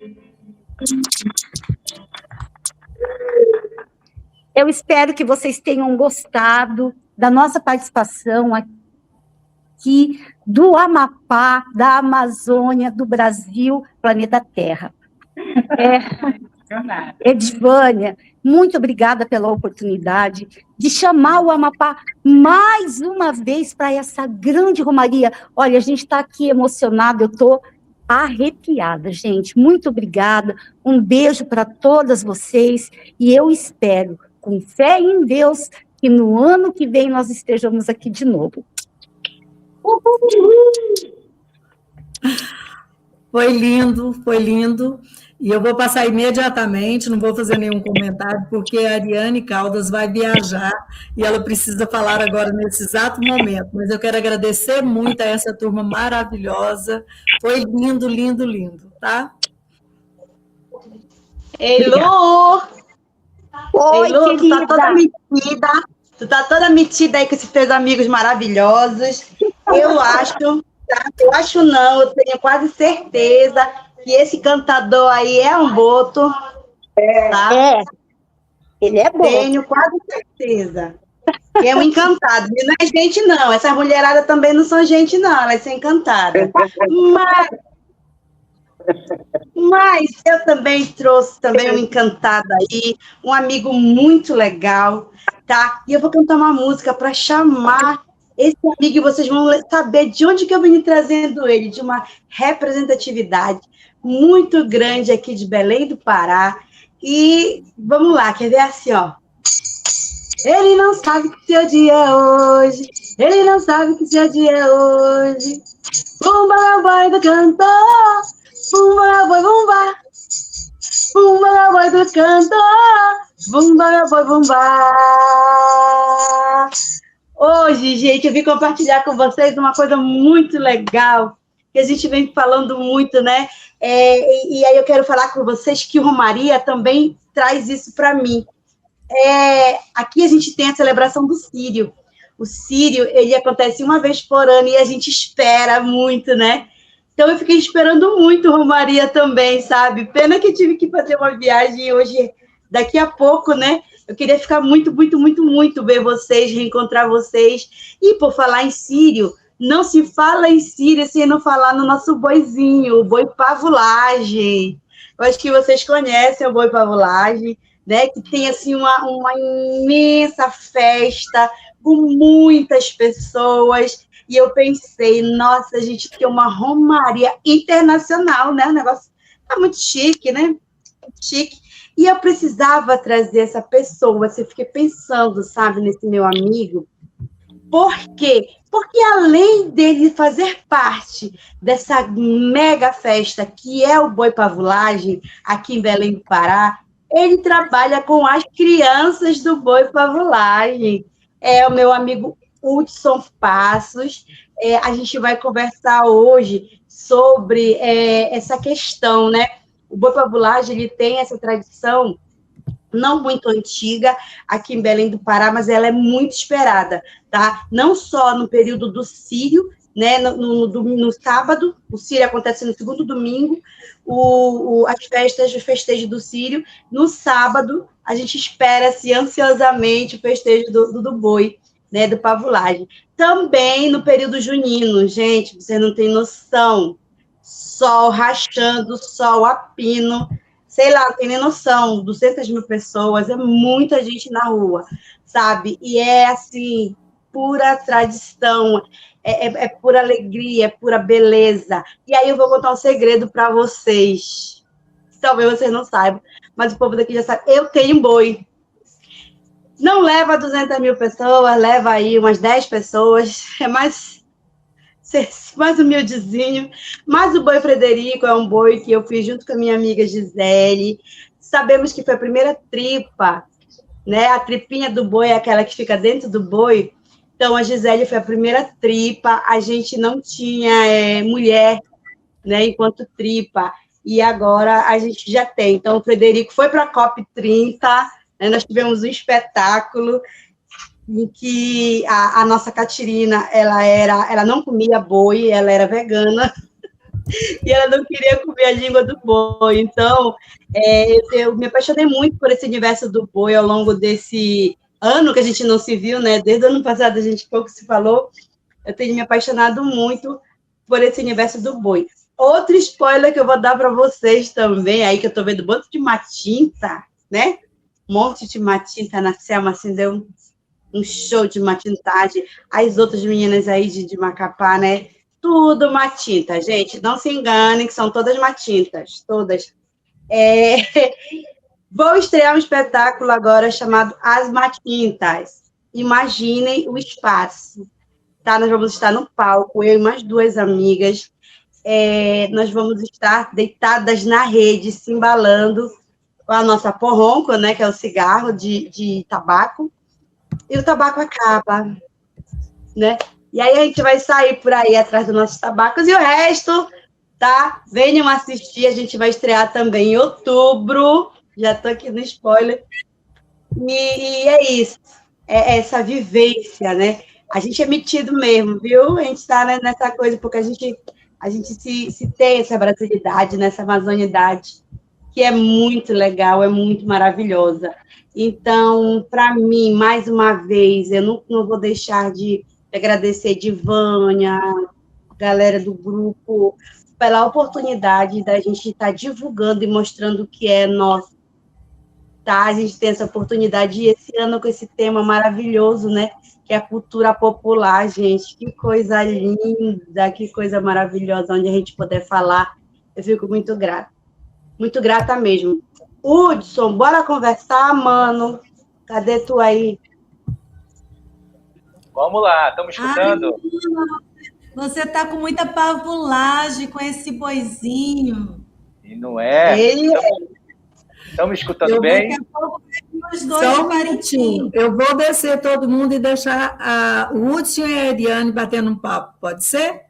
S1: Eu espero que vocês tenham gostado da nossa participação aqui do Amapá, da Amazônia, do Brasil, planeta Terra. Edivânia, muito obrigada pela oportunidade de chamar o Amapá mais uma vez para essa grande romaria. Olha, a gente está aqui emocionado, eu estou arrepiada, gente. Muito obrigada, um beijo para todas vocês e eu espero, com fé em Deus, que no ano que vem nós estejamos aqui de novo.
S2: Foi lindo, foi lindo. E eu vou passar imediatamente, não vou fazer nenhum comentário, porque a Ariane Caldas vai viajar e ela precisa falar agora nesse exato momento. Mas eu quero agradecer muito a essa turma maravilhosa. Foi lindo, lindo, lindo, tá?
S8: Ei, Lu!
S1: Oi,
S8: Ei, Lu, tu tá
S1: querida.
S8: toda metida. Tu tá toda metida aí com esses teus amigos maravilhosos. Eu acho, tá? Eu acho não, eu tenho quase certeza que esse cantador aí é um boto, tá?
S1: É, ele é bom.
S8: Tenho quase certeza. Que é um encantado. E não é gente, não. Essas mulheradas também não são gente, não. Elas são encantadas. Mas eu também trouxe também um encantado aí, um amigo muito legal, tá? E eu vou cantar uma música para chamar esse amigo e vocês vão saber de onde que eu vim trazendo ele, de uma representatividade muito grande aqui de Belém do Pará. E vamos lá, quer ver assim, ó. Ele não sabe que seu dia é hoje, ele não sabe que seu dia é hoje. Bumba, boy do cantor, bumba, boy, bumba. Bumba, boy do cantor, bumba, boy, bumba. Hoje, gente, eu vim compartilhar com vocês uma coisa muito legal, que a gente vem falando muito, né? E aí eu quero falar com vocês que o Romaria também traz isso para mim. Aqui a gente tem a celebração do Círio. O Círio, ele acontece uma vez por ano e a gente espera muito, né? Então eu fiquei esperando muito Romaria também, sabe? Pena que eu tive que fazer uma viagem hoje, daqui a pouco, né? Eu queria ficar muito, muito, muito, muito ver vocês, reencontrar vocês. E por falar em Círio, não se fala em Círio sem não falar no nosso boizinho, o boi pavulagem. Eu acho que vocês conhecem o boi pavulagem, né, que tem assim uma imensa festa com muitas pessoas, e eu pensei, nossa, a gente tem uma romaria internacional, né, o negócio tá muito chique, né, chique, e eu precisava trazer essa pessoa, eu fiquei pensando, sabe, nesse meu amigo. Por quê? Porque além dele fazer parte dessa mega festa que é o boi pavulagem aqui em Belém do Pará, ele trabalha com as crianças do boi pavulagem. É o meu amigo Hudson Passos. A gente vai conversar hoje sobre essa questão, né? O boi pavulagem, ele tem essa tradição não muito antiga aqui em Belém do Pará, mas ela é muito esperada, tá? Não só no período do Círio, né? No sábado, o Círio acontece no segundo domingo, as festas, os festejos do Círio. No sábado, a gente espera-se ansiosamente o festejo do boi, né? Do pavulagem. Também no período junino, gente, você não tem noção. Sol rachando, sol a pino, sei lá, não tem nem noção, 200 mil pessoas, é muita gente na rua, sabe? E é, assim, pura tradição, é pura alegria, é pura beleza. E aí eu vou contar um segredo para vocês, talvez vocês não saibam, mas o povo daqui já sabe, eu tenho boi. Não leva 200 mil pessoas, leva aí umas 10 pessoas, é mais humildezinho, mas o boi Frederico é um boi que eu fiz junto com a minha amiga Gisele. Sabemos que foi a primeira tripa, né? A tripinha do boi é aquela que fica dentro do boi. Então, a Gisele foi a primeira tripa. A gente não tinha mulher, né, enquanto tripa. E agora a gente já tem. Então, o Frederico foi para a COP30, né? Nós tivemos um espetáculo em que a nossa Catirina, ela não comia boi, ela era vegana, e ela não queria comer a língua do boi. Então, eu me apaixonei muito por esse universo do boi ao longo desse ano que a gente não se viu, né? Desde o ano passado a gente pouco se falou. Eu tenho me apaixonado muito por esse universo do boi. Outro spoiler que eu vou dar para vocês também, aí que eu estou vendo um monte de matinta, né? Um monte de matinta na Selma, assim, deu um show de matintagem. As outras meninas aí de Macapá, né? Tudo matinta, gente. Não se enganem, que são todas matintas, todas. Vou estrear um espetáculo agora chamado As Matintas. Imaginem o espaço. Tá? Nós vamos estar no palco, eu e mais 2 amigas. nós vamos estar deitadas na rede, se embalando com a nossa porronco, né, que é o cigarro de tabaco, e o tabaco acaba, né? E aí a gente vai sair por aí atrás dos nossos tabacos, e o resto, tá? Venham assistir, a gente vai estrear também em outubro, já tô aqui no spoiler, e é isso, é essa vivência, né? A gente é metido mesmo, viu? A gente está nessa coisa, porque a gente se tem essa brasilidade, nessa amazonidade, que é muito legal, é muito maravilhosa. Então, para mim, mais uma vez, eu não vou deixar de agradecer Divânia, galera do grupo, pela oportunidade da gente estar divulgando e mostrando o que é nosso. Tá? A gente tem essa oportunidade, e esse ano com esse tema maravilhoso, né? Que é a cultura popular, gente. Que coisa linda, que coisa maravilhosa, onde a gente puder falar. Eu fico muito grata mesmo. Hudson, bora conversar, mano. Cadê tu aí?
S9: Vamos lá, estamos escutando.
S2: Você está com muita pavulagem com esse boizinho.
S9: E não é? Estamos escutando bem?
S2: Daqui a pouco os dois de Parintins. Eu vou descer todo mundo e deixar o Hudson e a Eliane batendo um papo. Pode ser?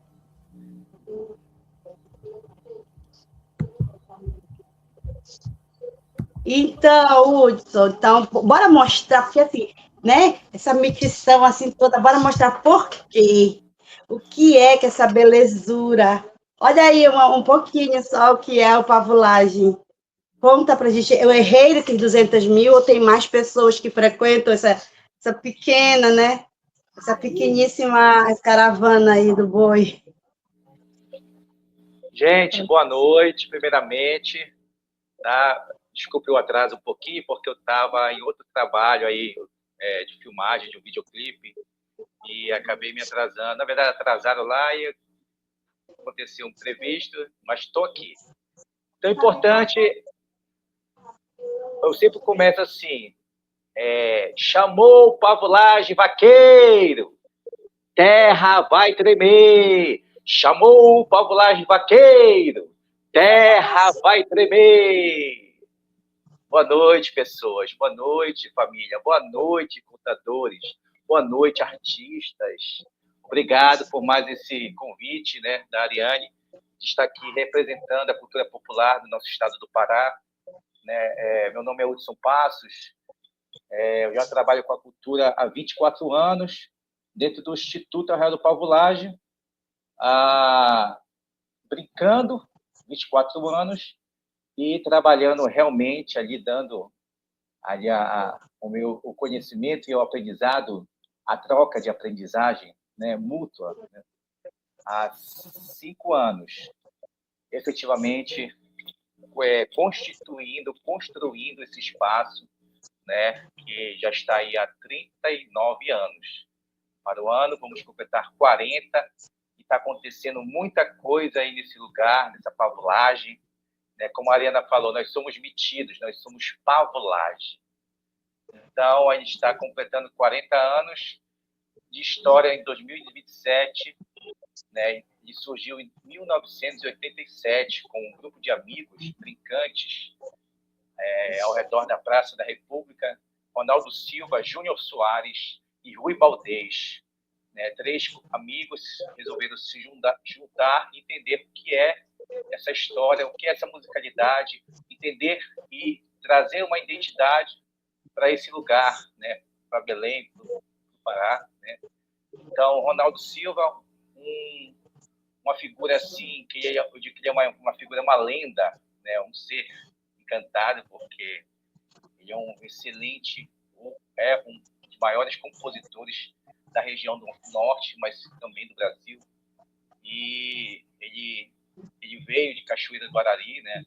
S8: Então, Hudson, bora mostrar, porque assim, né? Essa micção assim toda, bora mostrar por quê. O que é que essa belezura? Olha aí um pouquinho só o que é o pavulagem. Conta pra gente, eu errei desses 200 mil ou tem mais pessoas que frequentam essa pequena, né? Essa pequeníssima caravana aí do boi.
S9: Gente, boa noite, primeiramente. Tá? Desculpe o atraso um pouquinho, porque eu estava em outro trabalho aí, de filmagem de um videoclipe, e acabei me atrasando. Na verdade, atrasaram lá e aconteceu um imprevisto, mas estou aqui. Então, é importante, eu sempre começo assim, chamou pavulagem vaqueiro, terra vai tremer. Chamou pavulagem vaqueiro, terra vai tremer. Boa noite, pessoas. Boa noite, família. Boa noite, contadores. Boa noite, artistas. Obrigado por mais esse convite, né, da Ariane, de estar aqui representando a cultura popular do nosso estado do Pará. Né? Meu nome é Hudson Passos. Eu já trabalho com a cultura há 24 anos, dentro do Instituto Arraial do Pavulagem, brincando, 24 anos, e trabalhando realmente ali, dando ali o conhecimento e o aprendizado, a troca de aprendizagem, né, mútua, né, há 5 anos, efetivamente, construindo esse espaço, né, que já está aí há 39 anos. Para o ano, vamos completar 40, e está acontecendo muita coisa aí nesse lugar, nessa pavulagem. Né? Como a Ariana falou, nós somos metidos, nós somos pavulagem. Então, a gente está completando 40 anos de história em 2027, né? E surgiu em 1987 com um grupo de amigos brincantes ao redor da Praça da República, Ronaldo Silva, Júnior Soares e Rui Baldez. Né? 3 amigos resolveram se juntar e entender o que é essa história, o que é essa musicalidade, entender e trazer uma identidade para esse lugar, né? Para Belém, para o Pará. Né? Então, Ronaldo Silva, uma figura assim, que eu digo que ele é uma figura, uma lenda, né? Um ser encantado, porque ele é um excelente, um dos maiores compositores da região do Norte, mas também do Brasil. E ele veio de Cachoeira do Arari, né?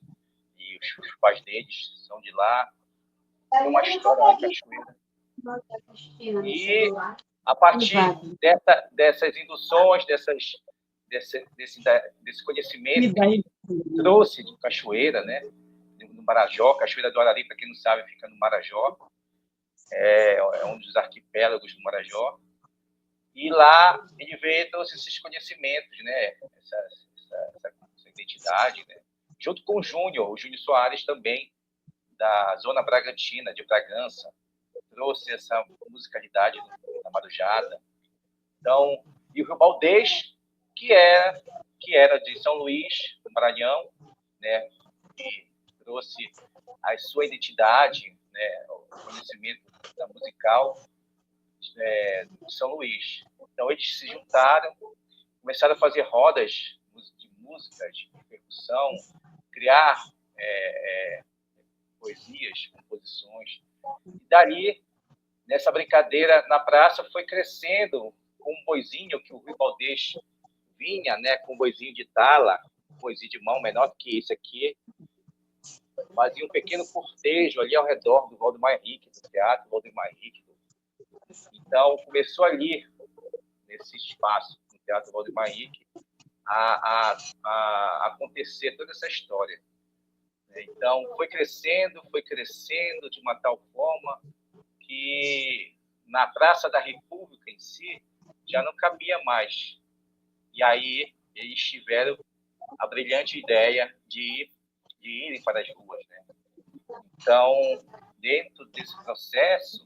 S9: E os pais deles são de lá. Tem uma história de Cachoeira. E a partir dessas induções, desse conhecimento que ele trouxe de Cachoeira, né? No Marajó, Cachoeira do Arari, para quem não sabe, fica no Marajó. É um dos arquipélagos do Marajó. E lá ele veio e trouxe esses conhecimentos, né? Essa musicalidade, né? Junto com o Júnior Soares também, da Zona Bragantina, de Bragança, trouxe essa musicalidade da marujada. Então, e o Rio Baldez, que era de São Luís, do Maranhão, né? Que trouxe a sua identidade, né? O conhecimento da musical de São Luís. Então, eles se juntaram, começaram a fazer rodas de músicas, de percussão, criar poesias, composições. E dali, nessa brincadeira na praça, foi crescendo com um boizinho que o Rio Baldez vinha, né, com um boizinho de tala, um boizinho de mão menor do que esse aqui, fazia um pequeno cortejo ali ao redor do Valdemar Henrique, do Teatro Valdemar Henrique. Então, começou ali, nesse espaço, no Teatro Valdemar Henrique, a acontecer toda essa história. Então, foi crescendo de uma tal forma que na Praça da República em si já não cabia mais. E aí eles tiveram a brilhante ideia de irem para as ruas, né? Então, dentro desse processo,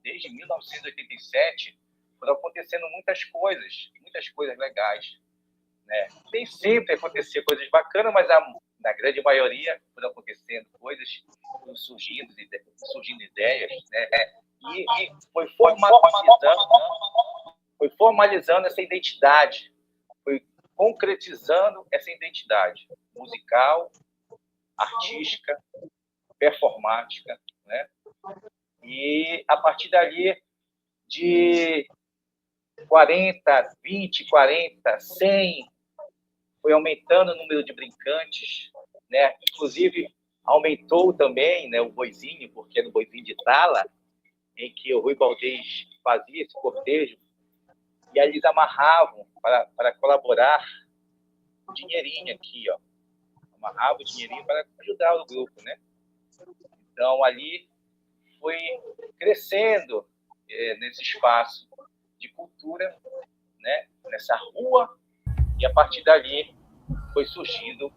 S9: desde 1987, foram acontecendo muitas coisas legais, né? Nem sempre acontecia coisas bacanas, mas na grande maioria foram acontecendo coisas, surgindo ideias, né? E foi formalizando essa identidade, foi concretizando essa identidade musical, artística, performática, né? E a partir dali, de 40, 20, 40, 100, foi aumentando o número de brincantes, né? Inclusive, aumentou também, né, o boizinho, porque era o boizinho de tala, em que o Rui Baldez fazia esse cortejo, e aí eles amarravam para colaborar o dinheirinho aqui, ó. Amarrava o dinheirinho para ajudar o grupo, né? Então, ali foi crescendo nesse espaço de cultura, né? Nessa rua, e a partir dali foi surgindo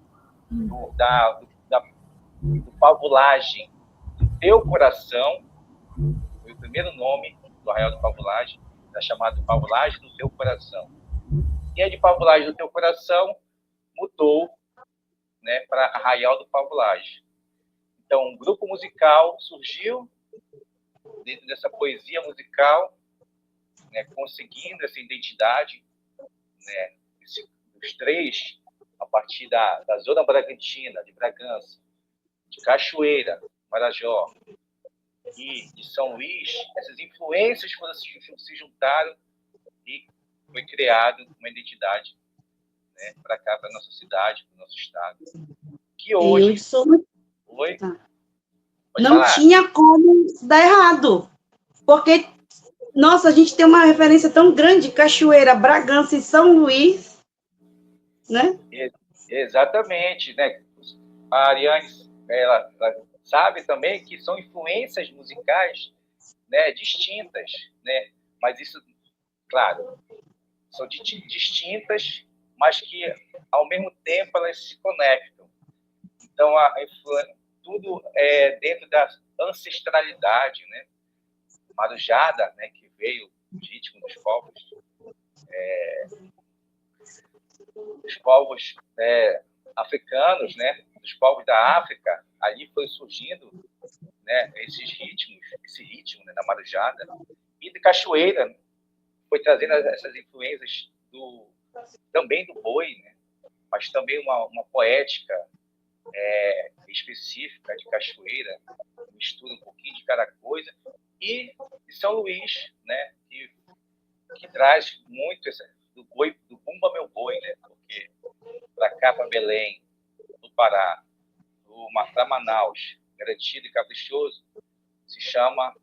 S9: do Pavulagem do Teu Coração, foi o primeiro nome do Arraial do Pavulagem, era chamado Pavulagem do Teu Coração. E a de Pavulagem do Teu Coração mudou, né, para Arraial do Pavulagem. Então, um grupo musical surgiu dentro dessa poesia musical, né, conseguindo essa identidade, né, os três, a partir da Zona Bragantina, de Bragança, de Cachoeira, Marajó e de São Luís, essas influências foram se juntaram e foi criado uma identidade, né, para cá, para a nossa cidade, para o nosso estado. Que hoje... Oi?
S8: Não tinha como dar errado, porque, nossa, a gente tem uma referência tão grande, Cachoeira, Bragança e São Luís, né?
S9: Exatamente, né? A Ariane, ela sabe também que são influências musicais, né, distintas, né? Mas isso, claro, são distintas, mas que, ao mesmo tempo, elas se conectam. Então, tudo é dentro da ancestralidade, né? Marujada, né, que veio do ritmo dos povos africanos, né, dos povos da África, ali foi surgindo, né, esse ritmo, né, da marujada, e de Cachoeira foi trazendo essas influências também do boi, né, mas também uma poética específica de Cachoeira, mistura um pouquinho de cada coisa, e de São Luís, né, que traz muito do boi, do Bumba Meu Boi, né, porque para cá, para Belém, do Pará, para Manaus, Garantido e Caprichoso, se chama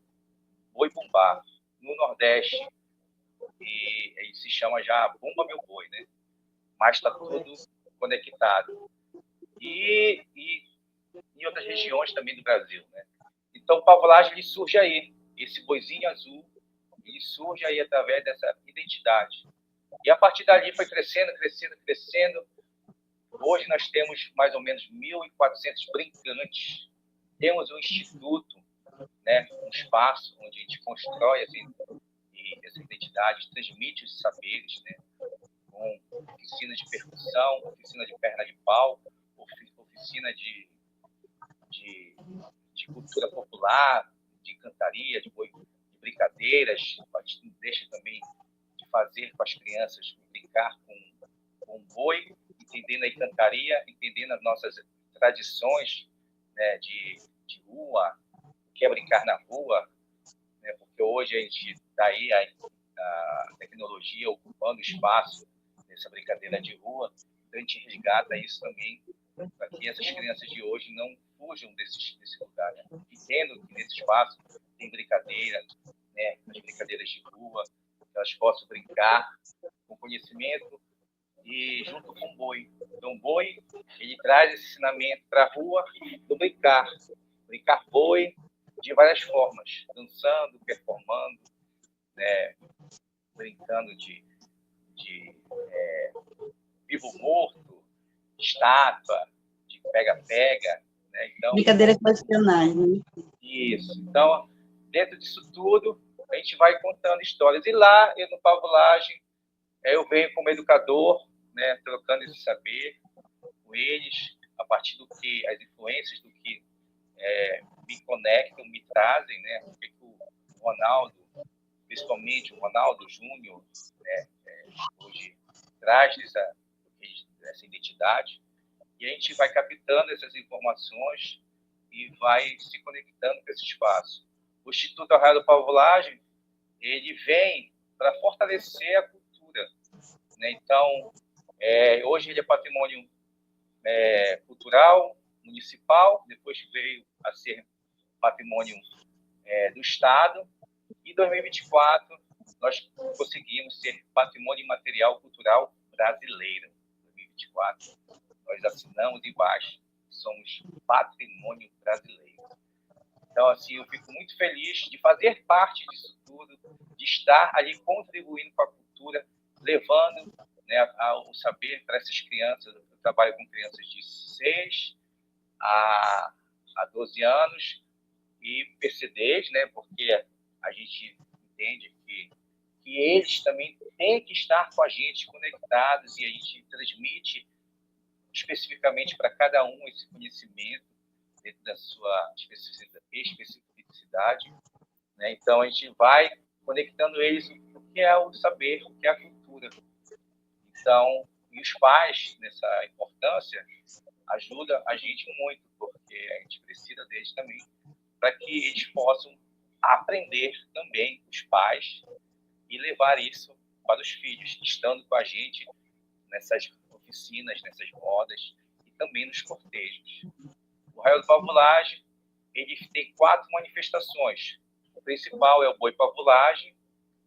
S9: Boi Bumbá. No Nordeste, e se chama já Bumba Meu Boi, né? Mas está tudo conectado. E em outras regiões também do Brasil, né? Então, o Pavulagem, ele surge aí, esse boizinho azul, ele surge aí através dessa identidade. E a partir dali foi crescendo. Hoje nós temos mais ou menos 1.400 brincantes. Temos um instituto, né, um espaço onde a gente constrói essa identidade, transmite os saberes, né, com oficina de percussão, oficina de perna de pau, oficina de cultura popular, de cantaria, de brincadeiras. A gente não deixa também de fazer com as crianças, brincar com boi, entendendo a cantaria, entendendo as nossas tradições, né, de rua, o que é brincar na rua, né, porque hoje a gente está aí a tecnologia ocupando espaço nessa brincadeira de rua, então a gente resgata isso também, para que essas crianças de hoje não fujam desse lugar, né? Entendo que nesse espaço tem brincadeira, né, as brincadeiras de rua, que elas possam brincar com conhecimento e junto com o boi. Então, o boi, ele traz esse ensinamento para a rua do brincar boi de várias formas, dançando, performando, né, brincando de vivo-morto, estátua, de pega-pega, né? Então,
S8: brincadeiras tradicionais, né?
S9: Isso. Então, dentro disso tudo, a gente vai contando histórias. E lá, no Pavulagem, eu venho como educador, né, trocando esse saber com eles, a partir do que, as influências do que me conectam, me trazem, né? O que o Ronaldo, principalmente o Ronaldo Júnior, né, hoje traz essa identidade, e a gente vai captando essas informações e vai se conectando com esse espaço. O Instituto Arraial do Pavulagem, ele vem para fortalecer a cultura, né? Então, hoje ele é patrimônio cultural municipal, depois veio a ser patrimônio do Estado, e em 2024 nós conseguimos ser patrimônio imaterial cultural brasileiro. 2024 nós assinamos embaixo, somos patrimônio brasileiro. Então, assim, eu fico muito feliz de fazer parte disso tudo, de estar ali contribuindo com a cultura, levando, né, o saber para essas crianças. Eu trabalho com crianças de 6 a 12 anos e PCDs, né, porque a gente entende que eles também têm que estar com a gente conectados, e a gente transmite especificamente para cada um esse conhecimento dentro da sua especificidade, né? Então, a gente vai conectando eles o que é o saber, o que é a cultura. Então, e os pais, nessa importância, ajudam a gente muito, porque a gente precisa deles também, para que eles possam aprender também, os pais, e levar isso para os filhos, estando com a gente nessas oficinas, nessas rodas e também nos cortejos. O Arraial do Pavulagem, ele tem 4 manifestações. O principal é o Boi Pavulagem,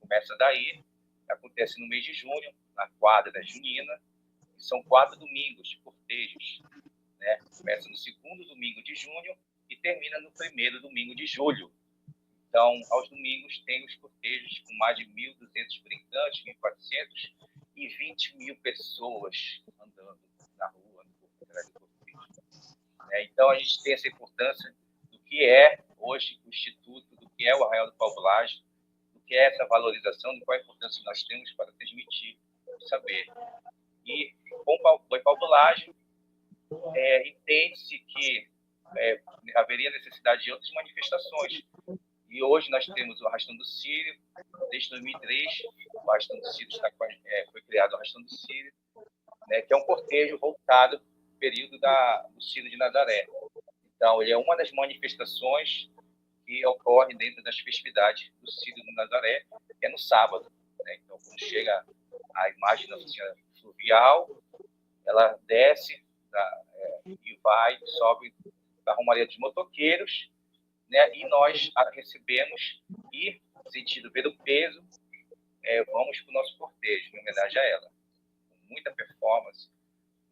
S9: começa daí, acontece no mês de junho, na quadra da Junina, e são 4 domingos de cortejos, né? Começa no 2º domingo de junho e termina no 1º domingo de julho. Então, aos domingos, tem os cortejos com mais de 1.200 brincantes, 1.400, e 20 mil pessoas andando na rua, no cortejo. Então, a gente tem essa importância do que é hoje o Instituto, do que é o Arraial do Pavulagem, do que é essa valorização, de qual a importância que nós temos para transmitir o saber. E com o Pavulagem, entende-se que haveria necessidade de outras manifestações. E hoje nós temos o Arrastão do Círio. Desde 2003, o Arrastão do Círio foi criado o Arrastão do Círio, né, que é um cortejo voltado ao período do Círio de Nazaré. Então, ele é uma das manifestações que ocorre dentro das festividades do Círio de Nazaré, que é no sábado, né? Então, quando chega a imagem da Nossa Senhora Fluvial, ela desce e sobe da Romaria dos Motoqueiros, né? E nós a recebemos e, sentido ver o peso, vamos para o nosso cortejo, em homenagem a ela. Com muita performance,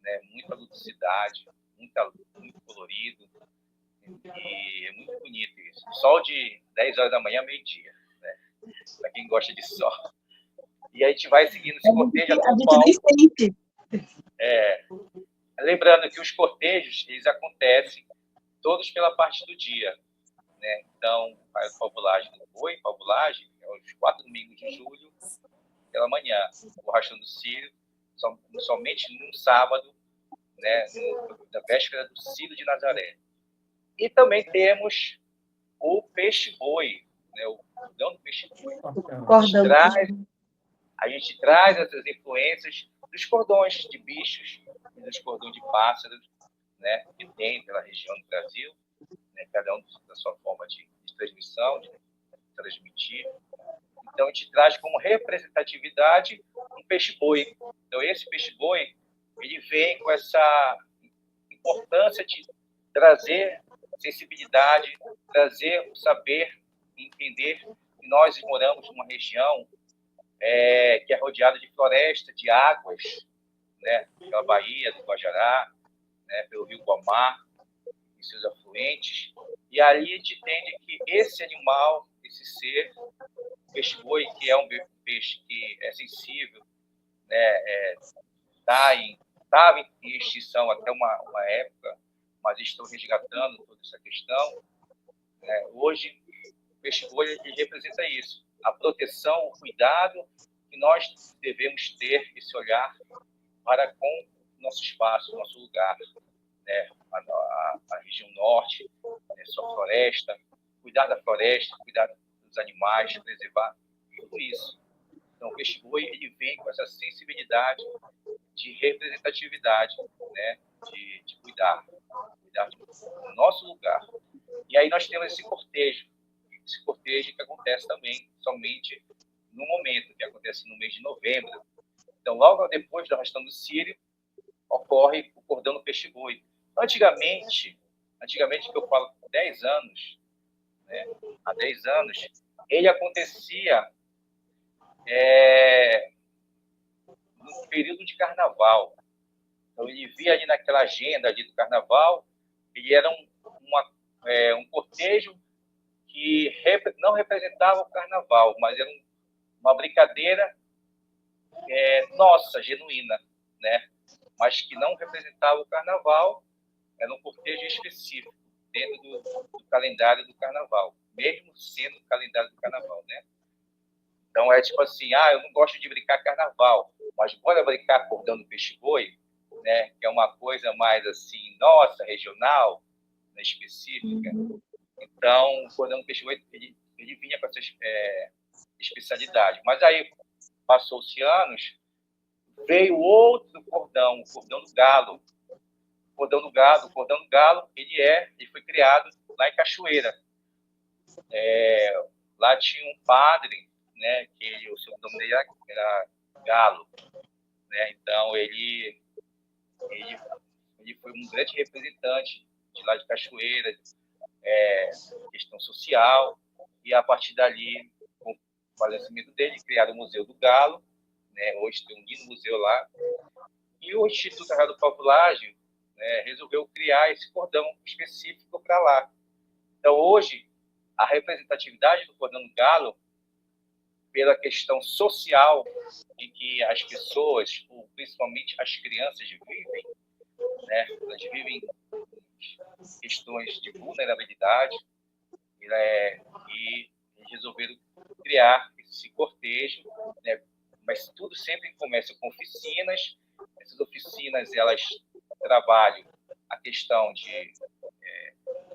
S9: né? Muita ludicidade, muito colorido, e é muito bonito isso. Sol de 10 horas da manhã, meio-dia, né? Para quem gosta de sol. E a gente vai seguindo esse cortejo até o palco. Lembrando que os cortejos, eles acontecem todos pela parte do dia, né? Então, a pavulagem do boi, pavulagem, é os 4 domingos de julho, pela manhã. O Arrastão do Círio, somente no sábado, né? Na véspera do Círio de Nazaré. E também temos o peixe-boi, né? O cordão do peixe-boi. A gente traz essas influências dos cordões de bichos e dos cordões de pássaros, né, que tem pela região do Brasil, né, cada um da sua forma de transmissão, de transmitir. Então, a gente traz como representatividade um peixe-boi. Então, esse peixe-boi, ele vem com essa importância de trazer sensibilidade, trazer o saber, entender que nós moramos numa região que é rodeada de floresta, de águas, né, pela Baía do Guajará, né, pelo Rio Guamá e seus afluentes, e ali a gente entende que esse animal, esse ser, o peixe-boi, que é um peixe que é sensível, né, estava em extinção até uma época, mas estão resgatando toda essa questão, né. Hoje, o peixe-boi representa isso, a proteção, o cuidado que nós devemos ter, esse olhar para com o nosso espaço, o nosso lugar, né? A região norte, né? Sua floresta, cuidar da floresta, cuidar dos animais, preservar tudo isso. Então, o peixe-boi, ele vem com essa sensibilidade de representatividade, né? de cuidar do nosso lugar. E aí nós temos esse cortejo que acontece também somente no momento, que acontece no mês de novembro. Então, logo depois do Arrastão do Círio, ocorre o cordão do peixe-boi. Antigamente, que eu falo 10 anos, né, há 10 anos, ele acontecia no período de carnaval. Então, ele via ali naquela agenda ali do carnaval, ele era um cortejo que não representava o carnaval, mas era uma brincadeira nossa, genuína, né? Mas que não representava o carnaval, era um cortejo específico dentro do calendário do carnaval, mesmo sendo o calendário do carnaval, né? Então, é tipo assim, eu não gosto de brincar carnaval, mas bora brincar cordão do peixe-boi, né? Que é uma coisa mais assim, nossa, regional, né? Específica. Então, o cordão do peixe-boi, ele vinha com essa especialidade. Mas aí, passou-se anos, veio outro cordão, o cordão do galo. O cordão do galo, ele foi criado lá em Cachoeira. Lá tinha um padre, né, que o seu nome dele era Galo, né? Então ele foi um grande representante de lá de Cachoeira, questão social, e a partir dali, com o falecimento dele, criaram o Museu do Galo, né? Hoje tem um lindo museu lá, e o Instituto Sagrado Pavulagem, né, resolveu criar esse cordão específico para lá. Então, hoje, a representatividade do cordão do galo, pela questão social em que as pessoas, principalmente as crianças, vivem, né? Elas vivem questões de vulnerabilidade, e resolveram criar esse cortejo, né? Mas tudo sempre começa com oficinas. Essas oficinas, elas trabalham a questão de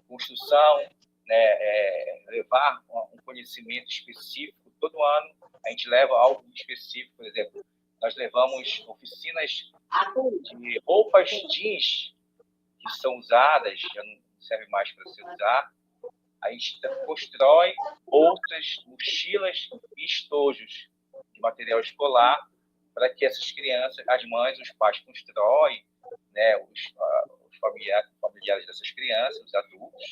S9: construção, né? Levar um conhecimento específico. Todo ano a gente leva algo específico. Por exemplo, nós levamos oficinas de roupas jeans que são usadas, já não serve mais para se usar. A gente constrói outras mochilas e estojos de material escolar para que essas crianças, as mães, os pais constroem, né, os familiares dessas crianças, os adultos,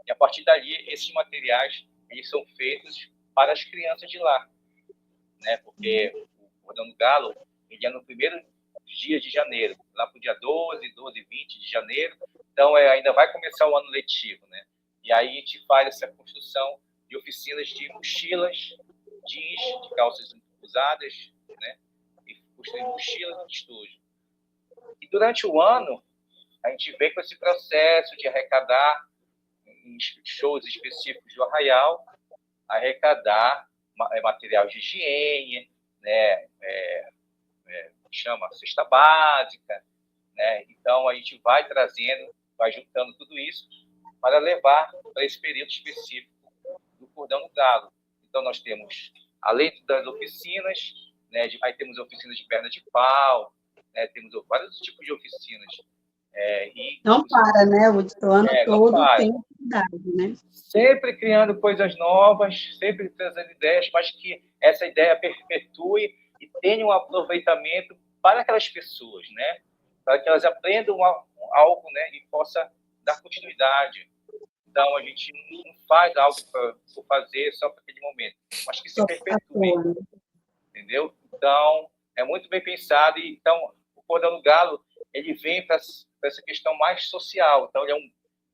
S9: e a partir dali esses materiais eles são feitos para as crianças de lá, né? Porque o Cordão do Galo ele é no primeiro dia de janeiro, lá para o dia 12, 20 de janeiro, então ainda vai começar o ano letivo, né? E aí a gente faz essa construção de oficinas de mochilas, jeans, de calças usadas, né? E construir mochilas de estojo. E durante o ano, a gente vem com esse processo de arrecadar em shows específicos do Arraial, arrecadar material de higiene, né, chama cesta básica, né? Então a gente vai trazendo, vai juntando tudo isso para levar para esse período específico do Cordão do Galo. Então nós temos, além das oficinas, né, aí temos oficinas de perna de pau, né, temos vários tipos de oficinas.
S8: Não para, né? O ano todo tem atividade, né?
S9: Sempre criando coisas novas, sempre trazendo ideias, mas que essa ideia perpetue e tenha um aproveitamento para aquelas pessoas, né? Para que elas aprendam algo, né, e possa dar continuidade. Então, a gente não faz algo por fazer só para aquele momento, mas que se perpetue, entendeu? Então, é muito bem pensado. E, então, o Cordão do Galo, ele vem para essa questão mais social. Então,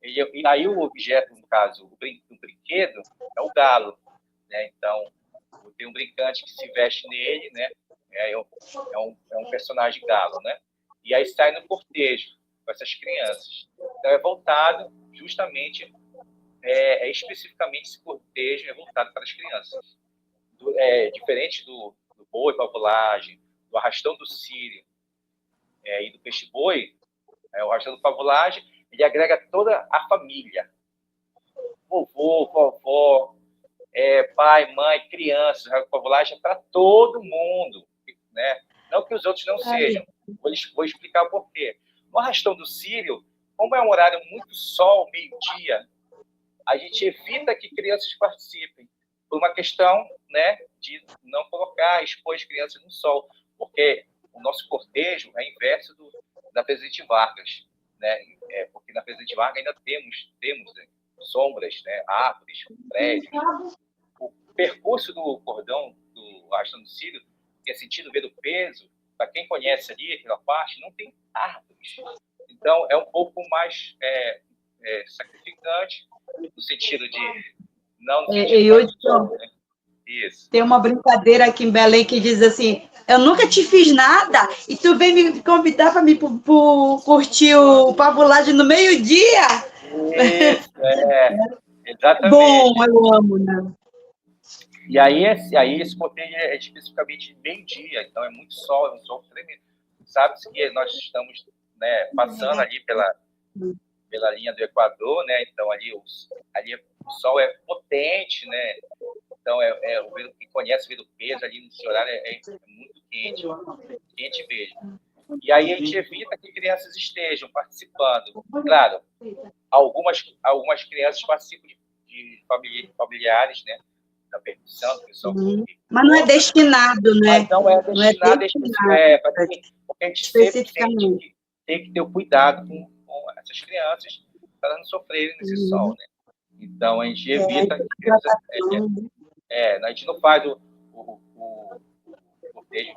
S9: e aí o objeto, no caso, o brinquedo, é o galo, né? Então, tem um brincante que se veste nele, né? É um personagem galo, né? E aí sai no cortejo com essas crianças. Então, é voltado justamente, especificamente esse cortejo é voltado para as crianças. Diferente do boi pavulagem, do arrastão do círio e do peixe-boi, o arrastão do pavulagem, ele agrega toda a família. Vovô, vovó, pai, mãe, crianças. A pavulagem é para todo mundo, né? Não que os outros não sejam. Vou explicar o porquê. No arrastão do círio, como é um horário muito sol, meio-dia, a gente evita que crianças participem, por uma questão, né, de não expor as crianças no sol, porque o nosso cortejo é inverso da Presidente Vargas, né? Porque na Presidente Vargas ainda temos né, sombras, né, árvores, prédios. O percurso do cordão do arrastão do círio, que é sentido ver o peso, para quem conhece ali aquela parte, não tem árvores. Então, é um pouco mais sacrificante, no sentido de não...
S8: né?
S9: Isso.
S8: Tem uma brincadeira aqui em Belém que diz assim: eu nunca te fiz nada e tu vem me convidar para me curtir o pavulagem no meio-dia.
S9: Isso, exatamente.
S8: Bom, eu amo, né?
S9: E aí esse cortejo é especificamente meio-dia, então é muito sol, é um sol tremendo. Sabe-se que nós estamos, né, passando ali pela linha do Equador, né? Então ali o sol é potente, né? Então quem conhece o peso ali nesse horário é muito quente mesmo. E aí a gente evita que crianças estejam participando. Claro, algumas crianças participam de familiares, né? Da percussão, do pessoal.
S8: Mas não é destinado, né?
S9: Mas não é destinado porque a gente sempre tem que ter o cuidado com essas crianças para não sofrerem nesse sol, né? Então a gente evita que crianças, a gente não faz o cortejo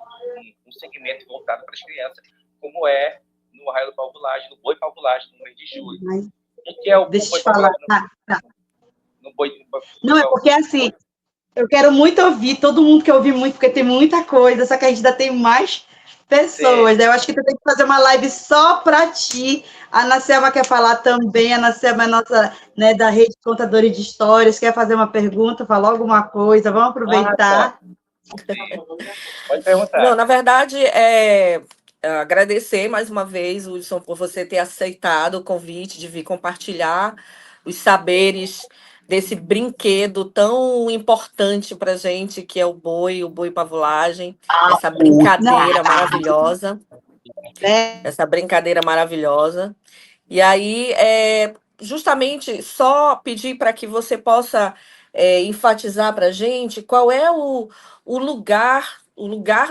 S9: um segmento voltado para as crianças, como é no Arraial do Pavulagem, no Boi Pavulagem, no mês de julho. O que é o
S8: Deixa eu
S9: Boi
S8: te falar.
S9: Pavulagem?
S8: Não, é porque assim, eu quero muito ouvir, todo mundo quer ouvir muito, porque tem muita coisa, só que a gente ainda tem mais pessoas, né? Eu acho que tu tem que fazer uma live só para ti. A Ana Selma quer falar também, a Ana Selma é nossa, né, da Rede Contadores de Histórias, quer fazer uma pergunta, falar alguma coisa, vamos aproveitar.
S9: Pode perguntar.
S4: Não, na verdade, agradecer mais uma vez, Hudson, por você ter aceitado o convite de vir compartilhar os saberes desse brinquedo tão importante para a gente, que é o boi pavulagem, essa brincadeira maravilhosa. Essa brincadeira maravilhosa. E aí, justamente, só pedir para que você possa enfatizar para a gente qual é o lugar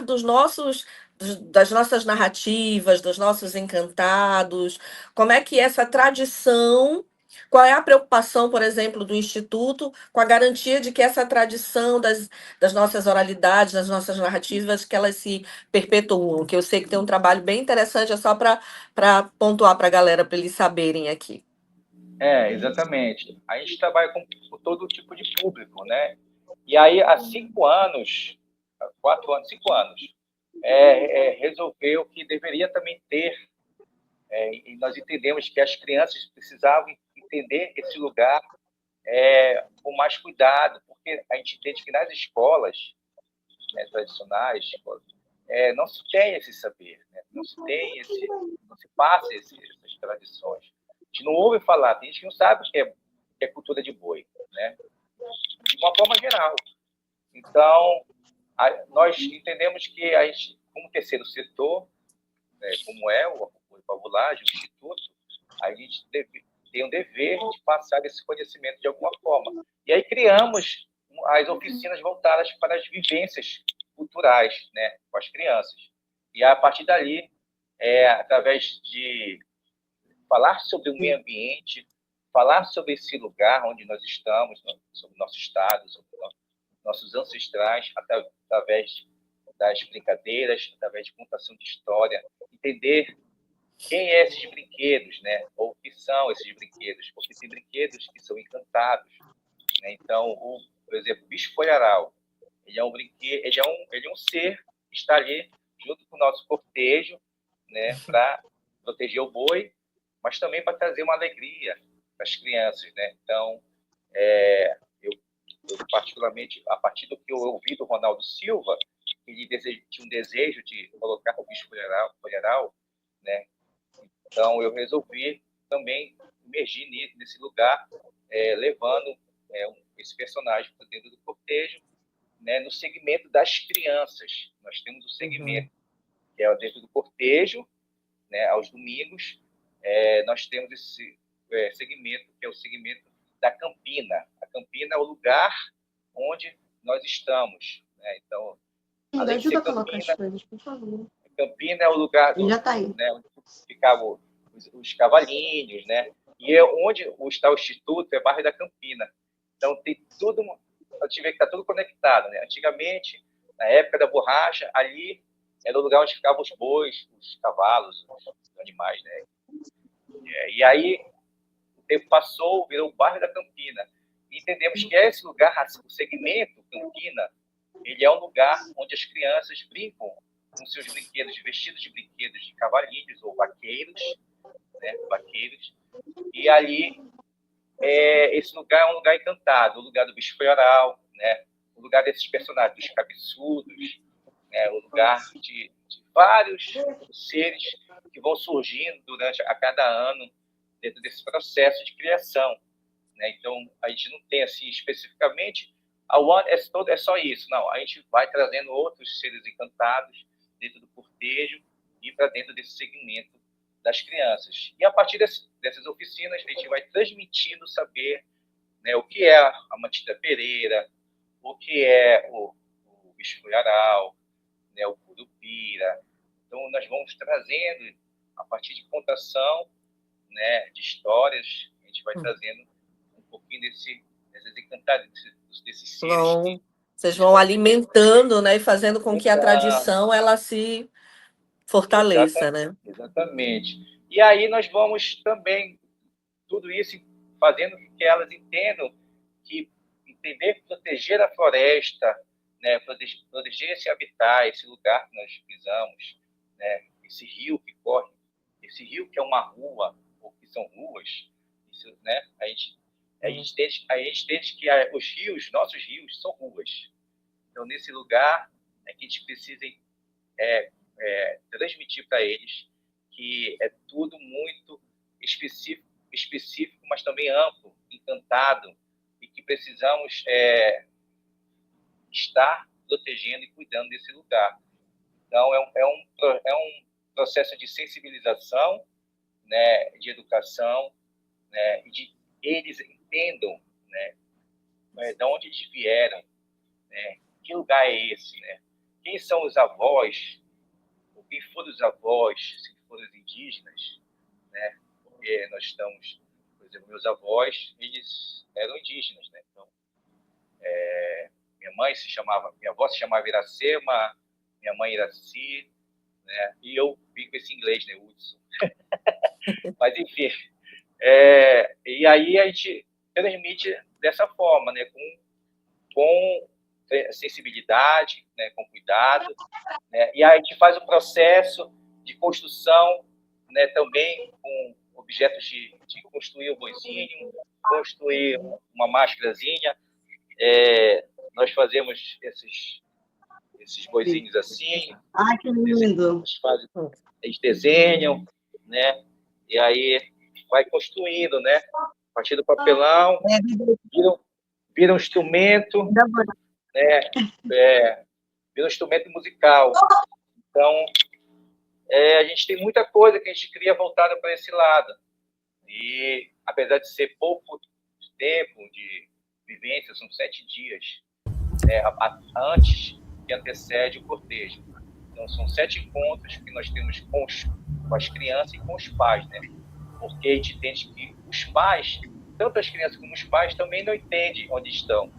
S4: das nossas narrativas, dos nossos encantados, como é que essa tradição, qual é a preocupação, por exemplo, do Instituto com a garantia de que essa tradição das nossas oralidades, das nossas narrativas, que elas se perpetuam, que eu sei que tem um trabalho bem interessante, é só para pontuar para a galera, para eles saberem aqui.
S9: Exatamente. A gente trabalha com todo tipo de público, né? E aí, há 5 anos, resolveu que deveria também ter E nós entendemos que as crianças precisavam entender esse lugar com mais cuidado, porque a gente entende que nas escolas, né, tradicionais, não se tem esse saber, né? Não se passa essas tradições. A gente não ouve falar, tem gente que não sabe o que é cultura de boi, né? De uma forma geral. Então, nós entendemos que a gente, como terceiro setor, como é o Pavulagem, o Instituto, a gente tem o dever de passar esse conhecimento de alguma forma. E aí criamos as oficinas voltadas para as vivências culturais, né, com as crianças. E a partir dali, através de falar sobre o meio ambiente, falar sobre esse lugar onde nós estamos, sobre o nosso estado, sobre nossos ancestrais, através das brincadeiras, através de contação de história, entender quem é esses brinquedos, né? Ou o que são esses brinquedos, porque tem brinquedos que são encantados, né? Então, por exemplo, o bicho folharal, ele é um brinquedo, ele é um ser que está ali junto com o nosso cortejo, né? Para proteger o boi, mas também para trazer uma alegria para as crianças, né? Então, eu particularmente, a partir do que eu ouvi do Ronaldo Silva, ele tinha um desejo de colocar o bicho folharal, né? Então, eu resolvi também emergir nesse lugar, levando esse personagem para dentro do cortejo, né, no segmento das crianças. Nós temos o segmento que é dentro do cortejo, né, aos domingos. Nós temos esse segmento, que é o segmento da Campina. A Campina é o lugar onde nós estamos, né? Então, além de ser Campina, coisas, por favor. Campina é o lugar né, onde ficavam os cavalinhos, né? E onde está o Instituto é bairro da Campina. Então, tem tudo, eu tive que estar tudo conectado, né? Antigamente, na época da borracha, ali era o lugar onde ficavam os bois, os cavalos, os animais, né? E aí, o tempo passou, virou o bairro da Campina. E entendemos que esse lugar, o segmento Campina, ele é um lugar onde as crianças brincam com seus brinquedos, vestidos de brinquedos de cavalinhos ou vaqueiros, né? Vaqueiros. E ali, esse lugar é um lugar encantado, o lugar do bicho folharal, né? O lugar desses personagens, dos cabeçudos, né? O lugar de vários seres que vão surgindo a cada ano dentro desse processo de criação, né? Então, a gente não tem, assim, especificamente, a One é só isso. Não, a gente vai trazendo outros seres encantados dentro do cortejo e para dentro desse segmento das crianças. E a partir dessas oficinas, a gente vai transmitindo o saber, né, o que é a Matilda Pereira, o que é o bicho folharal, né, o curupira. Então, nós vamos trazendo, a partir de contação, né, de histórias, a gente vai trazendo um pouquinho desses encantados, desses seres.
S4: Vocês vão alimentando, né, e fazendo com que a tradição ela se fortaleça, né?
S9: Exatamente. E aí nós vamos também, tudo isso fazendo com que elas entendam que entender proteger a floresta, né, proteger esse habitat, esse lugar que nós pisamos, né, esse rio que corre, esse rio que é uma rua, ou que são ruas, isso, né, a gente entende que os rios, nossos rios, são ruas. Então, nesse lugar, é que a gente precisa transmitir para eles que é tudo muito específico, mas também amplo, encantado, e que precisamos estar protegendo e cuidando desse lugar. Então, é um processo de sensibilização, né, de educação, né, e de eles entendam, né, de onde eles vieram, né, que lugar é esse, né, quem são os avós, ou quem foram os avós, se foram os indígenas, né, porque nós estamos, por exemplo, meus avós, eles eram indígenas, né, então, minha avó se chamava Iracema, minha mãe Iraci, né, e eu vim com esse inglês, né, Hudson. Mas, enfim, e aí a gente transmite dessa forma, né, com sensibilidade, né, com cuidado, né, e aí a gente faz o processo de construção, né, também com objetos de construir o boizinho, construir uma máscarazinha. Nós fazemos esses boizinhos assim.
S8: Ai, que lindo!
S9: Eles desenham, né? E aí vai construindo, né? A partir do papelão, vira um instrumento, né? Vira um instrumento musical. Então, a gente tem muita coisa que a gente cria voltada para esse lado. E, apesar de ser pouco tempo de vivência, são 7 dias, né, antes que antecede o cortejo. Então, são 7 encontros que nós temos com as crianças e com os pais, né? Porque a gente entende que os pais, tanto as crianças como os pais, também não entendem onde estão.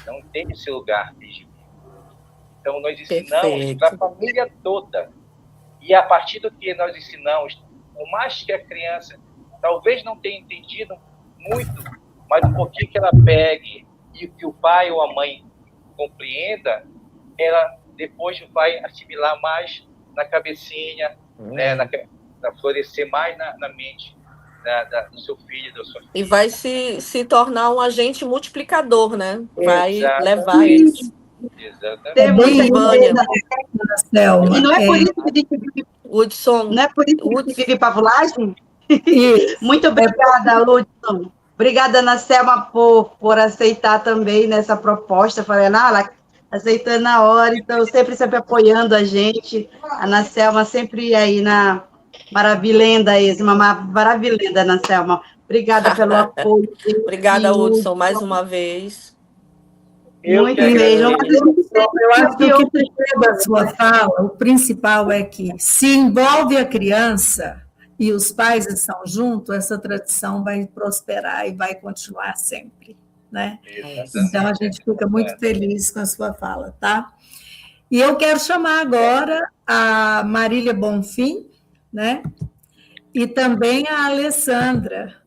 S9: Não entendem esse lugar. Então, nós ensinamos para a família toda. E a partir do que nós ensinamos, por mais que a criança talvez não tenha entendido muito, mas um pouquinho que ela pegue e que o pai ou a mãe compreenda, ela depois vai assimilar mais na cabecinha, né, na florescer mais na mente do seu filho, da sua filha.
S4: E vai se tornar um agente multiplicador, né? Vai
S9: Exatamente.
S4: levar isso.
S9: Exatamente.
S8: Tem muita
S4: Vânia.
S8: E não é por isso que a gente vive,
S4: Hudson.
S8: não é por isso que a gente vive pavulagem? Muito obrigada, Hudson. Obrigada, Ana Selma, por aceitar também nessa proposta. Falei, ela aceitando na hora, então sempre apoiando a gente. A Ana Selma sempre aí na maravilhenda, uma maravilhenda, Ana Selma. Obrigada pelo apoio.
S4: Obrigada, Hudson, mais uma vez.
S8: Muito beijo.
S2: Eu acho que o que da sua fala, o principal é que se envolve a criança e os pais estão juntos, essa tradição vai prosperar e vai continuar sempre, né? Então, a gente fica muito feliz com a sua fala, tá? E eu quero chamar agora a Marília Bonfim, né? E também a Alessandra,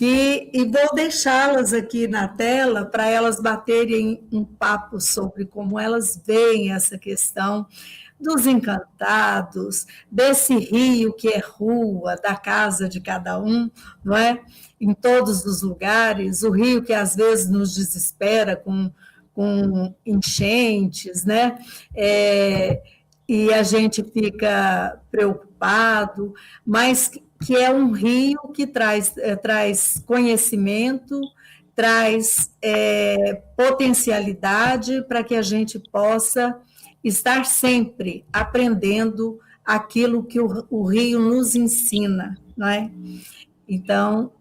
S2: e vou deixá-las aqui na tela para elas baterem um papo sobre como elas veem essa questão dos encantados, desse rio que é rua, da casa de cada um, não é? Em todos os lugares, o rio que às vezes nos desespera com enchentes, né? E a gente fica preocupado, mas que é um rio que traz conhecimento, traz potencialidade para que a gente possa estar sempre aprendendo aquilo que o rio nos ensina, não é? Então,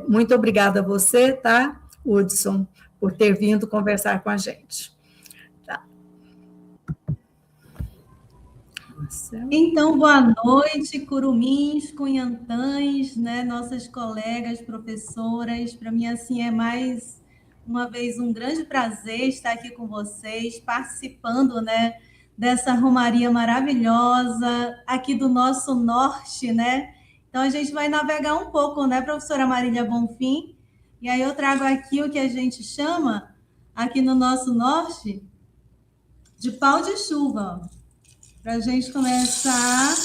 S2: muito obrigada a você, tá, Hudson, por ter vindo conversar com a gente.
S10: Então, boa noite, curumins, cunhantãs, né, nossas colegas, professoras. Para mim, assim, é mais uma vez um grande prazer estar aqui com vocês, participando, né, dessa romaria maravilhosa aqui do nosso norte, né? Então, a gente vai navegar um pouco, né, professora Marília Bonfim? E aí eu trago aqui o que a gente chama, aqui no nosso norte, de pau de chuva, ó. Para a gente começar,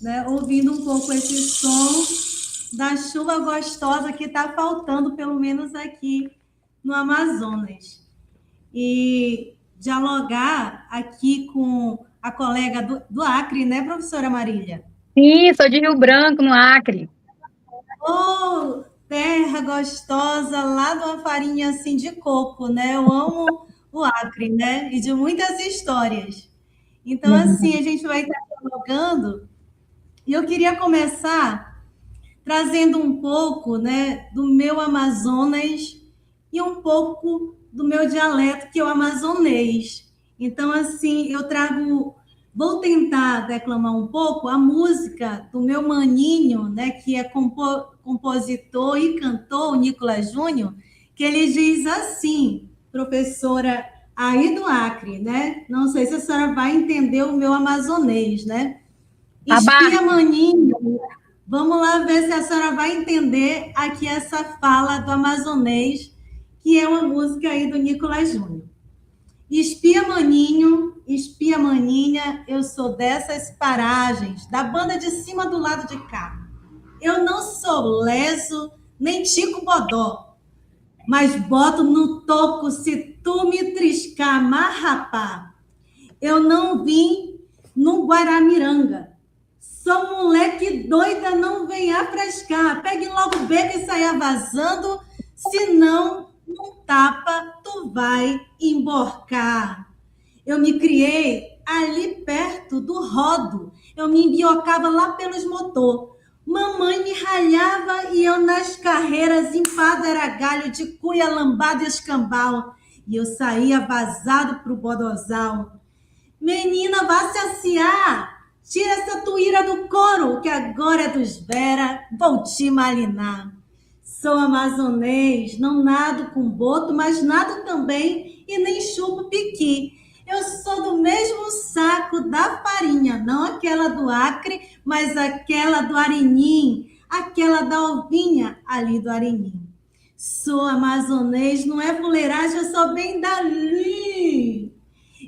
S10: né, ouvindo um pouco esse som da chuva gostosa que está faltando, pelo menos aqui no Amazonas. E dialogar aqui com a colega do Acre, né, professora Marília?
S11: Sim, sou de Rio Branco, no Acre.
S10: Oh, terra gostosa, lá de uma farinha assim de coco, né? Eu amo o Acre, né? E de muitas histórias. Então, assim, a gente vai estar dialogando, e eu queria começar trazendo um pouco, né, do meu Amazonas e um pouco do meu dialeto, que é o amazonês. Então, assim, vou tentar declamar um pouco a música do meu maninho, né, que é compositor e cantor, o Nicolas Júnior, que ele diz assim, professora aí do Acre, né? Não sei se a senhora vai entender o meu amazonês, né? Espia maninho. Vamos lá ver se a senhora vai entender aqui essa fala do amazonês, que é uma música aí do Nicolas Júnior. Espia Maninha, eu sou dessas paragens, da banda de cima do lado de cá. Eu não sou leso, nem tico bodó, mas boto no toco se tu me triscar, marrapá. Eu não vim no Guaramiranga. Sou moleque doida, não venha frescar. Pegue logo o beco e saia vazando, senão, num tapa, tu vai emborcar. Eu me criei ali perto do rodo. Eu me embiocava lá pelos motor. Mamãe me ralhava e eu nas carreiras empado era galho de cuia, lambada e escambau. E eu saía vazado pro bodozal. Menina, vá se aciar. Tira essa tuíra do couro, que agora é dos Vera. Vou te malinar. Sou amazonês, não nado com boto, mas nado também e nem chupo piqui. Eu sou do mesmo saco da farinha, não aquela do Acre, mas aquela do Arenim, aquela da ovinha ali do Arenim. Sou amazonês, não é fuleiragem, eu sou bem dali.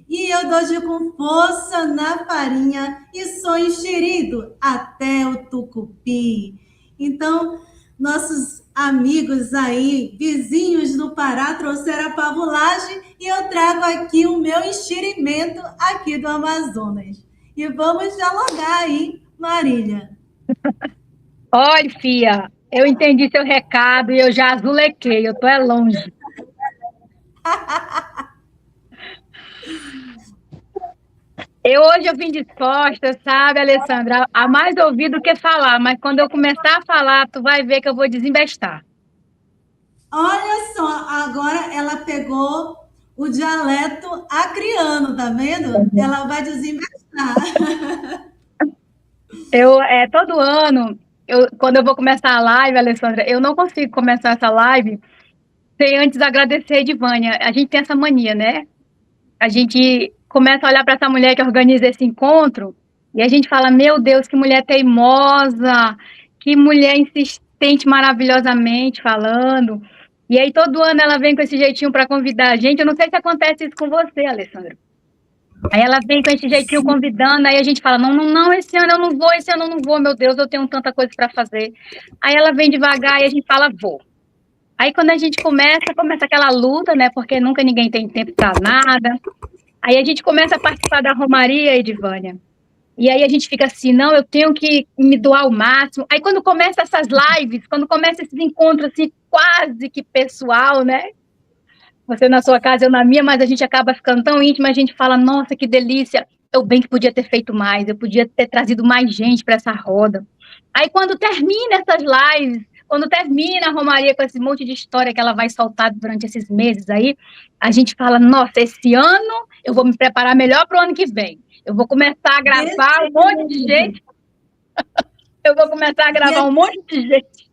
S10: E eu dou de com força na farinha e sou enxerido até o tucupi. Então, nossos amigos aí, vizinhos do Pará, trouxeram a pavulagem e eu trago aqui o meu enxerimento aqui do Amazonas. E vamos dialogar aí, Marília.
S11: Olha, Fia, eu entendi seu recado e eu já azulequei, eu tô longe. Hoje eu vim disposta, sabe, Alessandra, a mais ouvir do que falar, mas quando eu começar a falar, tu vai ver que eu vou desembestar.
S10: Olha só, agora ela pegou o dialeto acriano, tá vendo? Ela vai desembestar.
S11: Todo ano, quando eu vou começar a live, Alessandra, eu não consigo começar essa live sem antes agradecer a Edivânia. A gente tem essa mania, né? A gente começa a olhar para essa mulher que organiza esse encontro e a gente fala, meu Deus, que mulher teimosa, que mulher insistente maravilhosamente falando. E aí todo ano ela vem com esse jeitinho para convidar a gente. Eu não sei se acontece isso com você, Alessandra. Aí ela vem com esse jeitinho convidando, aí a gente fala, não, esse ano eu não vou, meu Deus, eu tenho tanta coisa para fazer. Aí ela vem devagar e a gente fala, vou. Aí quando a gente começa aquela luta, né, porque nunca ninguém tem tempo para nada. Aí a gente começa a participar da Romaria, Edivânia. E aí a gente fica assim, não, eu tenho que me doar ao máximo. Aí quando começa essas lives, quando começa esses encontros assim, quase que pessoal, né? Você na sua casa, eu na minha, mas a gente acaba ficando tão íntimo, a gente fala, nossa, que delícia. Eu bem que podia ter feito mais, eu podia ter trazido mais gente para essa roda. Aí quando termina essas lives, quando termina a Romaria com esse monte de história que ela vai soltar durante esses meses aí, a gente fala, nossa, esse ano eu vou me preparar melhor para o ano que vem. Eu vou começar a gravar um monte de gente. Eu vou começar a gravar um monte de gente.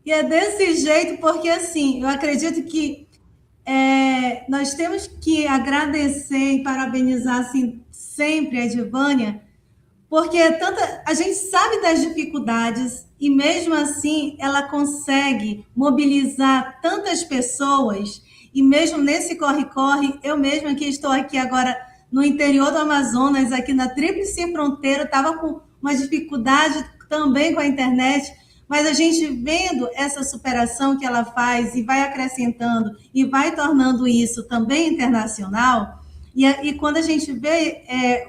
S10: E é desse jeito, porque assim, eu acredito que nós temos que agradecer e parabenizar assim, sempre a Edivânia, porque a gente sabe das dificuldades e mesmo assim ela consegue mobilizar tantas pessoas e mesmo nesse corre-corre, eu mesma que estou aqui agora no interior do Amazonas, aqui na Tríplice Fronteira, estava com uma dificuldade também com a internet, mas a gente vendo essa superação que ela faz e vai acrescentando e vai tornando isso também internacional, e quando a gente vê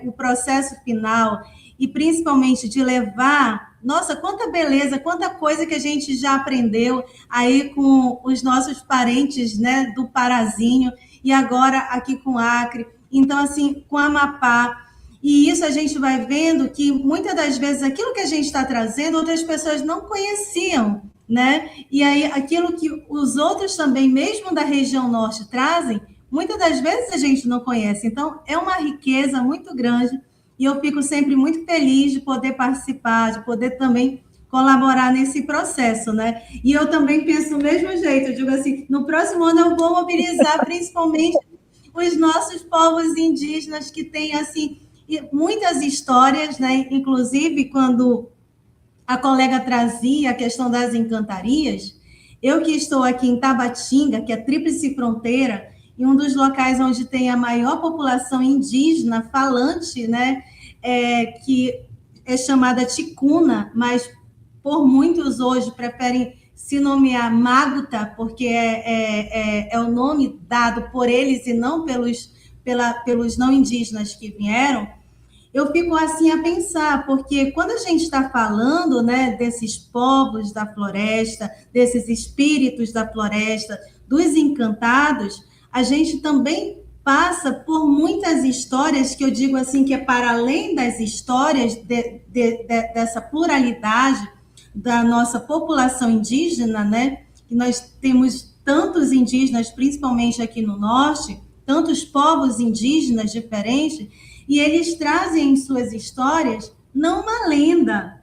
S10: o processo final e principalmente de levar, nossa, quanta beleza, quanta coisa que a gente já aprendeu aí com os nossos parentes, né, do Parazinho, e agora aqui com Acre, então assim, com Amapá, e isso a gente vai vendo que muitas das vezes aquilo que a gente está trazendo, outras pessoas não conheciam, né? E aí aquilo que os outros também, mesmo da região norte, trazem, muitas das vezes a gente não conhece. Então, é uma riqueza muito grande e eu fico sempre muito feliz de poder participar, de poder também colaborar nesse processo, né? E eu também penso do mesmo jeito, eu digo assim, no próximo ano eu vou mobilizar principalmente os nossos povos indígenas que têm, assim, muitas histórias, né? Inclusive, quando a colega trazia a questão das encantarias, eu que estou aqui em Tabatinga, que é Tríplice Fronteira, e um dos locais onde tem a maior população indígena falante, né, que é chamada Ticuna, mas por muitos hoje preferem se nomear Maguta, porque é o nome dado por eles e não pelos não indígenas que vieram. Eu fico assim a pensar, porque quando a gente está falando, né, desses povos da floresta, desses espíritos da floresta, dos encantados, a gente também passa por muitas histórias que eu digo assim, que é para além das histórias dessa pluralidade da nossa população indígena, né? Que nós temos tantos indígenas, principalmente aqui no norte, tantos povos indígenas diferentes, e eles trazem em suas histórias não uma lenda,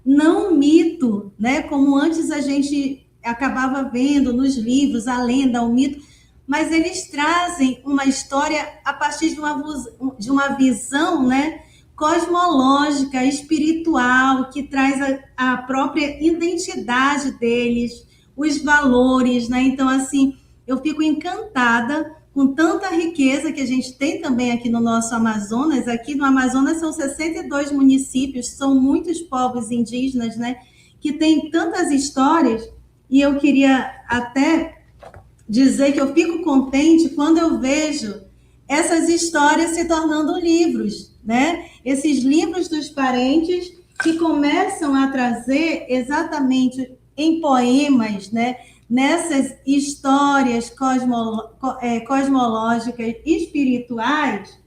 S10: não um mito, né? Como antes a gente acabava vendo nos livros, a lenda, o mito, mas eles trazem uma história a partir de uma visão, né, cosmológica, espiritual, que traz a própria identidade deles, os valores, né? Então, assim, eu fico encantada com tanta riqueza que a gente tem também aqui no nosso Amazonas. Aqui no Amazonas são 62 municípios, são muitos povos indígenas, né, que têm tantas histórias, e eu queria até dizer que eu fico contente quando eu vejo essas histórias se tornando livros, né? Esses livros dos parentes que começam a trazer exatamente em poemas, né? Nessas histórias cosmológicas, espirituais,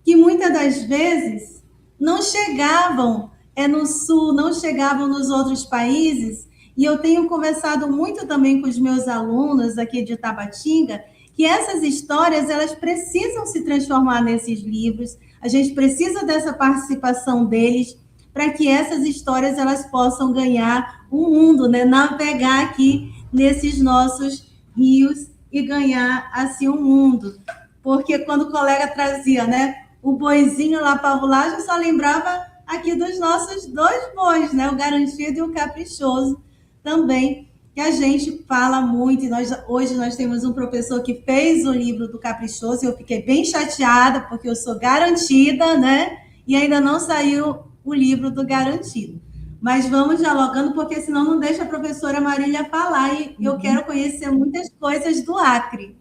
S10: que muitas das vezes não chegavam no Sul, não chegavam nos outros países. E eu tenho conversado muito também com os meus alunos aqui de Tabatinga, que essas histórias, elas precisam se transformar nesses livros, a gente precisa dessa participação deles, para que essas histórias, elas possam ganhar o mundo, né? Navegar aqui nesses nossos rios e ganhar, assim, o mundo. Porque quando o colega trazia, né, o boizinho lá para a rolagem, eu só lembrava aqui dos nossos dois bois, né? O Garantido e o Caprichoso, também, que a gente fala muito, e hoje nós temos um professor que fez o livro do Caprichoso, e eu fiquei bem chateada, porque eu sou garantida, né? E ainda não saiu o livro do Garantido. Mas vamos dialogando, porque senão não deixa a professora Marília falar, e eu quero conhecer muitas coisas do Acre.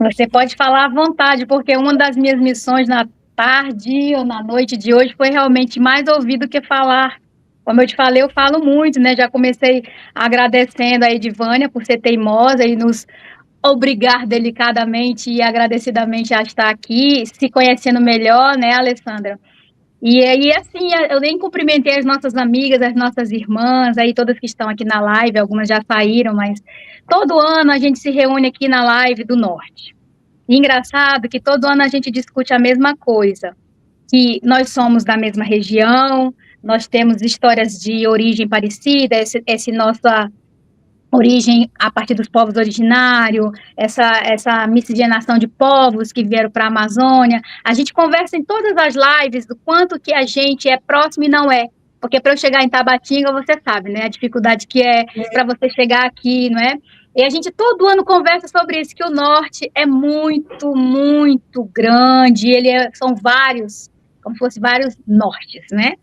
S11: Você pode falar à vontade, porque uma das minhas missões na tarde ou na noite de hoje foi realmente mais ouvir do que falar. Como eu te falei, eu falo muito, né? Já comecei agradecendo a Edivânia por ser teimosa e nos obrigar delicadamente e agradecidamente a estar aqui, se conhecendo melhor, né, Alessandra? E aí, assim, eu nem cumprimentei as nossas amigas, as nossas irmãs, aí todas que estão aqui na live, algumas já saíram, mas todo ano a gente se reúne aqui na live do Norte. E engraçado que todo ano a gente discute a mesma coisa, que nós somos da mesma região, nós temos histórias de origem parecida, essa nossa origem a partir dos povos originários, essa miscigenação de povos que vieram para a Amazônia. A gente conversa em todas as lives do quanto que a gente é próximo e não é. Porque para eu chegar em Tabatinga, você sabe, né? A dificuldade que é para você chegar aqui, não é? E a gente todo ano conversa sobre isso, que o Norte é muito, muito grande, são vários, como se fossem vários nortes, né?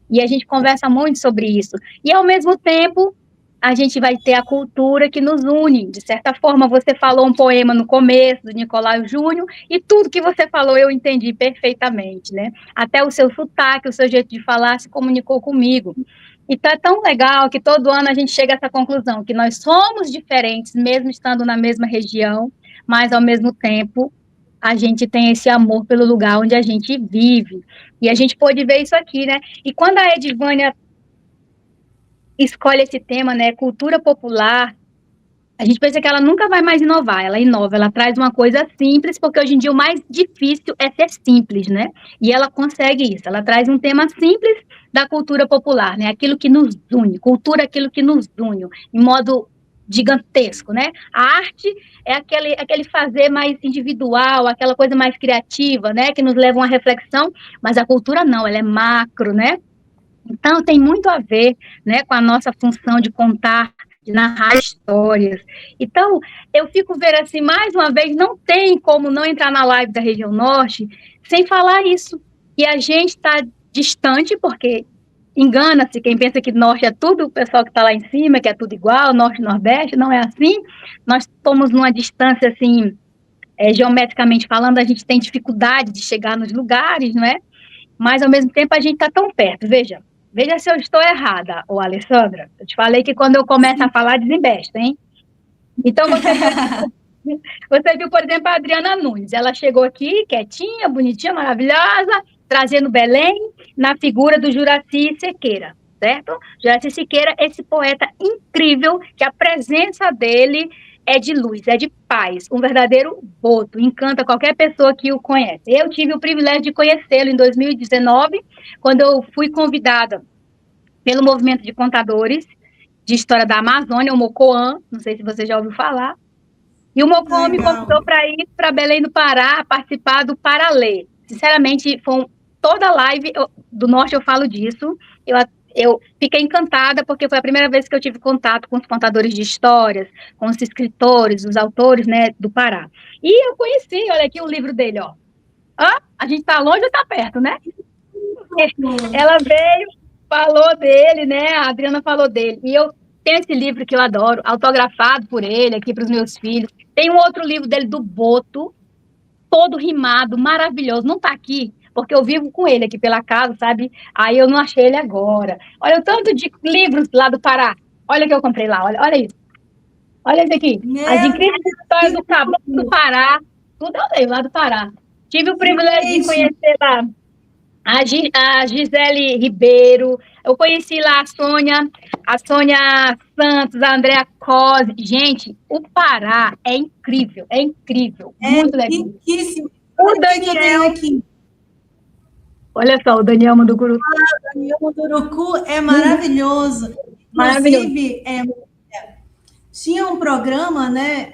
S11: E a gente conversa muito sobre isso. E, ao mesmo tempo, a gente vai ter a cultura que nos une. De certa forma, você falou um poema no começo, do Nicolau Júnior, e tudo que você falou eu entendi perfeitamente, né? Até o seu sotaque, o seu jeito de falar se comunicou comigo. E tá tão legal que todo ano a gente chega a essa conclusão, que nós somos diferentes, mesmo estando na mesma região, mas, ao mesmo tempo, a gente tem esse amor pelo lugar onde a gente vive. E a gente pôde ver isso aqui, né? E quando a Edivânia escolhe esse tema, né, cultura popular, a gente pensa que ela nunca vai mais inovar, ela inova, ela traz uma coisa simples, porque hoje em dia o mais difícil é ser simples, né? E ela consegue isso, ela traz um tema simples da cultura popular, né? Aquilo que nos une, cultura, aquilo que nos une, em modo gigantesco, né? A arte é aquele fazer mais individual, aquela coisa mais criativa, né? Que nos leva a uma reflexão, mas a cultura não, ela é macro, né? Então, tem muito a ver, né, com a nossa função de contar de narrar histórias. Então, eu fico vendo assim, mais uma vez, não tem como não entrar na live da região norte sem falar isso. E a gente está distante, porque engana-se quem pensa que norte é tudo, o pessoal que está lá em cima, que é tudo igual, norte e nordeste, não é assim. Nós estamos numa distância, assim, geometricamente falando, a gente tem dificuldade de chegar nos lugares, não é? Mas, ao mesmo tempo, a gente está tão perto. Veja se eu estou errada, ô Alessandra. Eu te falei que quando eu começo a falar, desembesta, hein? Então, você viu, por exemplo, a Adriana Nunes. Ela chegou aqui, quietinha, bonitinha, maravilhosa, trazendo Belém na figura do Juraci Siqueira, certo? Juraci Siqueira, esse poeta incrível, que a presença dele é de luz, é de paz, um verdadeiro boto, encanta qualquer pessoa que o conhece. Eu tive o privilégio de conhecê-lo em 2019, quando eu fui convidada pelo movimento de contadores de história da Amazônia, o Mocoan, não sei se você já ouviu falar, e o Mocoan me convidou para ir para Belém do Pará, participar do Paralê. Sinceramente, toda live do Norte eu falo disso, eu fiquei encantada, porque foi a primeira vez que eu tive contato com os contadores de histórias, com os escritores, os autores, né, do Pará. E eu conheci, olha aqui o livro dele, ó. A gente tá longe ou tá perto, né? Ela veio, falou dele, né, a Adriana falou dele. E eu tenho esse livro que eu adoro, autografado por ele, aqui para os meus filhos. Tem um outro livro dele, do Boto, todo rimado, maravilhoso. Não tá aqui, porque eu vivo com ele aqui pela casa, sabe? Aí eu não achei ele agora. Olha o tanto de livros lá do Pará. Olha que eu comprei lá, olha isso. Olha esse aqui. As incríveis histórias do Caboclo do Pará. Tudo eu leio lá do Pará. Tive o privilégio de conhecer lá a Gisele Ribeiro. Eu conheci lá a Sônia Santos, a Andréa Cosi. Gente, o Pará é incrível, muito legal.
S10: Riquíssimo.
S11: O Daniel aqui. Olha só, o Daniel Munduruku.
S10: O Daniel Munduruku é maravilhoso. Inclusive, tinha um programa, né?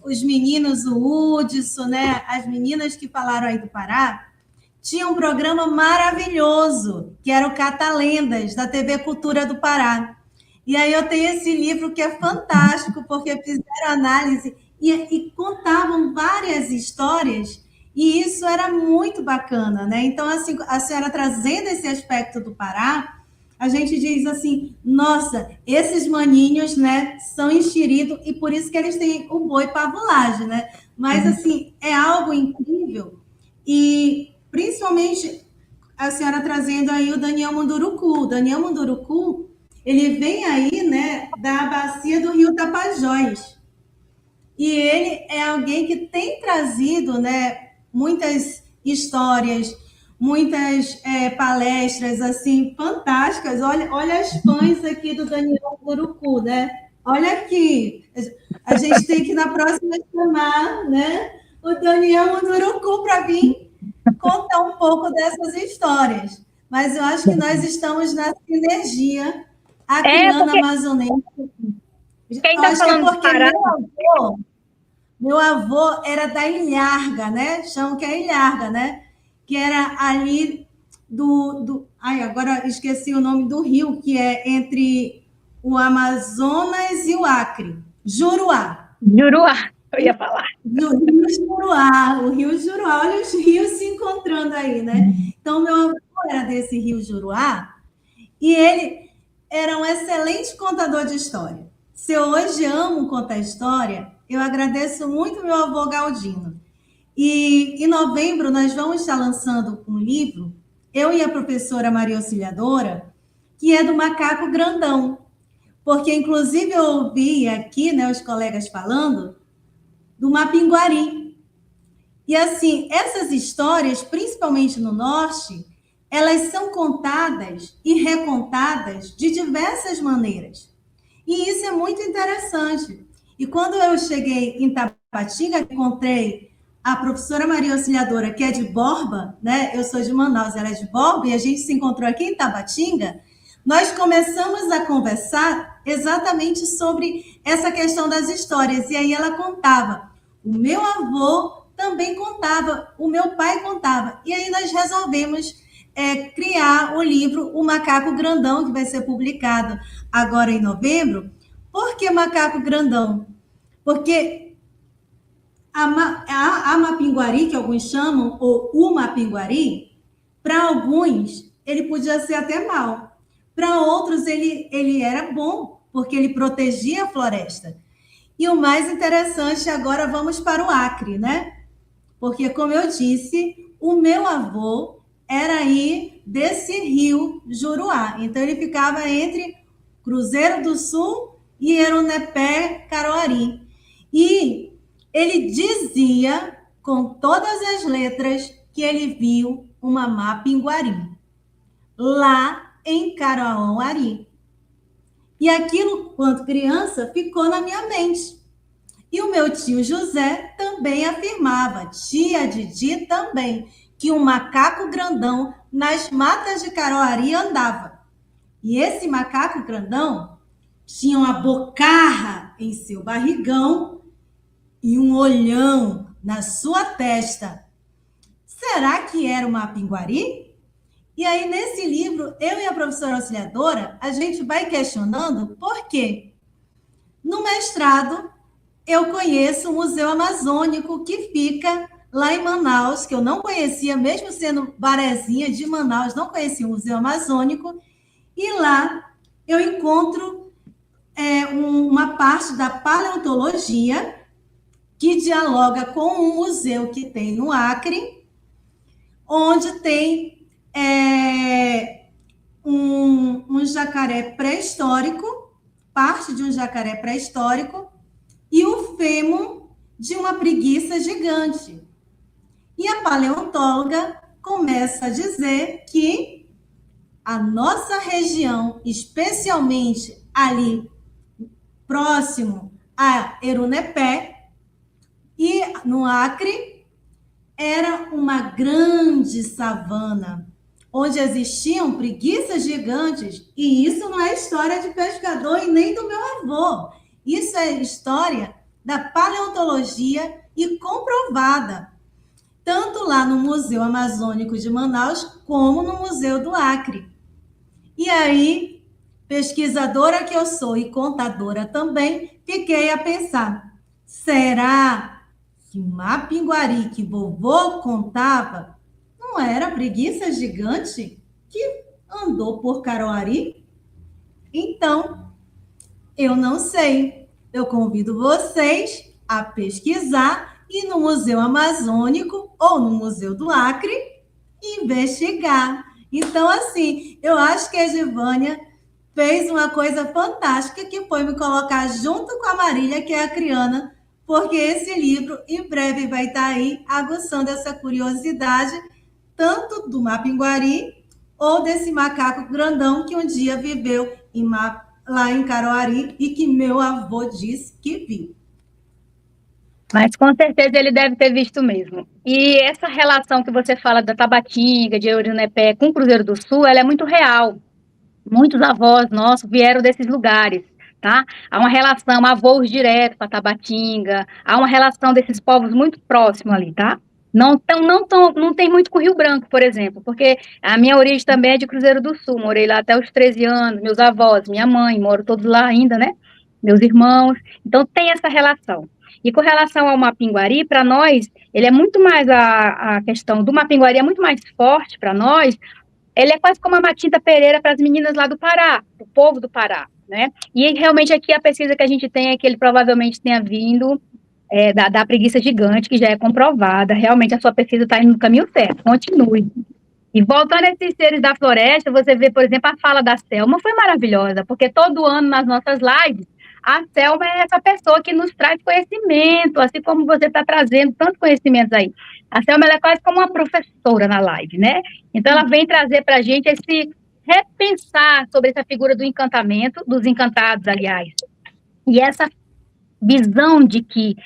S10: Os meninos, o Hudson, né? As meninas que falaram aí do Pará, tinha um programa maravilhoso, que era o Catalendas, da TV Cultura do Pará. E aí eu tenho esse livro que é fantástico, porque fizeram análise e contavam várias histórias. E isso era muito bacana, né? Então, assim, a senhora trazendo esse aspecto do Pará, a gente diz assim, nossa, esses maninhos, né, são enxeridos e por isso que eles têm o boi pavulagem, né? Mas, assim, é algo incrível e, principalmente, a senhora trazendo aí o Daniel Munduruku. O Daniel Munduruku, ele vem aí, né, da bacia do Rio Tapajós. E ele é alguém que tem trazido, né, muitas histórias, muitas palestras, assim, fantásticas. Olha as fãs aqui do Daniel Munduruku, né? Olha aqui. A gente tem que, na próxima, chamar, né, o Daniel Munduruku para vir contar um pouco dessas histórias. Mas eu acho que nós estamos na sinergia acriana amazonense.
S11: Quem está falando do Pará?
S10: Meu avô era da Ilharga, né? Chamam que é Ilharga, né? Que era ali Ai, agora esqueci o nome do rio, que é entre o Amazonas e o Acre. Juruá.
S11: Juruá, eu ia falar.
S10: O Rio Juruá. Olha os rios se encontrando aí, né? Então, meu avô era desse Rio Juruá e ele era um excelente contador de história. Se eu hoje amo contar história, eu agradeço muito meu avô Galdino. E em novembro nós vamos estar lançando um livro, eu e a professora Maria Auxiliadora, que é do Macaco Grandão. Porque, inclusive, eu ouvi aqui, né, os colegas falando do Mapinguari. E, assim, essas histórias, principalmente no Norte, elas são contadas e recontadas de diversas maneiras. E isso é muito interessante. E quando eu cheguei em Tabatinga, encontrei a professora Maria Auxiliadora, que é de Borba, né? Eu sou de Manaus, ela é de Borba, e a gente se encontrou aqui em Tabatinga. Nós começamos a conversar exatamente sobre essa questão das histórias. E aí ela contava. O meu avô também contava, o meu pai contava. E aí nós resolvemos criar o livro O Macaco Grandão, que vai ser publicado agora em novembro. Por que Macaco Grandão? Porque a Mapinguari, que alguns chamam, ou o Mapinguari, para alguns ele podia ser até mal. Para outros ele era bom, porque ele protegia a floresta. E o mais interessante, agora vamos para o Acre, né? Porque, como eu disse, o meu avô era aí desse rio Juruá. Então, ele ficava entre Cruzeiro do Sul e Erunepé, Caruarí. E ele dizia, com todas as letras, que ele viu uma Mapinguari, lá em Caruarí. E aquilo, quando criança, ficou na minha mente. E o meu tio José também afirmava, tia Didi também, que um macaco grandão nas matas de Caruarí andava. E esse macaco grandão tinha uma bocarra em seu barrigão e um olhão na sua testa. Será que era uma Mapinguari? E aí, nesse livro, eu e a professora auxiliadora, a gente vai questionando por quê. No mestrado, eu conheço o Museu Amazônico, que fica lá em Manaus, que eu não conhecia, mesmo sendo barezinha de Manaus, não conhecia o Museu Amazônico, e lá eu encontro uma parte da paleontologia que dialoga com um museu que tem no Acre, onde tem um jacaré pré-histórico, parte de um jacaré pré-histórico, e o fêmur de uma preguiça gigante. E a paleontóloga começa a dizer que a nossa região, especialmente ali próximo a Erunepé e no Acre, era uma grande savana, onde existiam preguiças gigantes, e isso não é história de pescador e nem do meu avô. Isso é história da paleontologia e comprovada, tanto lá no Museu Amazônico de Manaus, como no Museu do Acre. E aí, pesquisadora que eu sou e contadora também, fiquei a pensar, será que o Mapinguari que vovô contava não era preguiça gigante que andou por Caruarí? Então, eu não sei. Eu convido vocês a pesquisar e no Museu Amazônico ou no Museu do Acre investigar. Então, assim, eu acho que a Givânia fez uma coisa fantástica, que foi me colocar junto com a Marília, que é acriana, porque esse livro em breve vai estar aí aguçando essa curiosidade, tanto do Mapinguari ou desse macaco grandão que um dia viveu lá em Caruarí e que meu avô disse que viu.
S11: Mas com certeza ele deve ter visto mesmo. E essa relação que você fala da Tabatinga, de Eurunepé com Cruzeiro do Sul, ela é muito real. Muitos avós nossos vieram desses lugares, tá? Há uma relação, há voos diretos para Tabatinga, há uma relação desses povos muito próximos ali, tá? Não tem muito com o Rio Branco, por exemplo, porque a minha origem também é de Cruzeiro do Sul, morei lá até os 13 anos, meus avós, minha mãe, moram todos lá ainda, né? Meus irmãos, então tem essa relação. E com relação ao Mapinguari, para nós, ele é muito mais, a questão do Mapinguari é muito mais forte para nós, ele é quase como a Matinta Pereira para as meninas lá do Pará, o povo do Pará, né? E realmente aqui a pesquisa que a gente tem é que ele provavelmente tenha vindo da preguiça gigante, que já é comprovada, realmente a sua pesquisa está indo no caminho certo, continue. E voltando a esses seres da floresta, você vê, por exemplo, a fala da Selma foi maravilhosa, porque todo ano nas nossas lives, a Selma é essa pessoa que nos traz conhecimento, assim como você está trazendo tantos conhecimentos aí. A Selma ela é quase como uma professora na live, né? Então, ela vem trazer para a gente esse repensar sobre essa figura do encantamento, dos encantados, aliás. E essa visão de que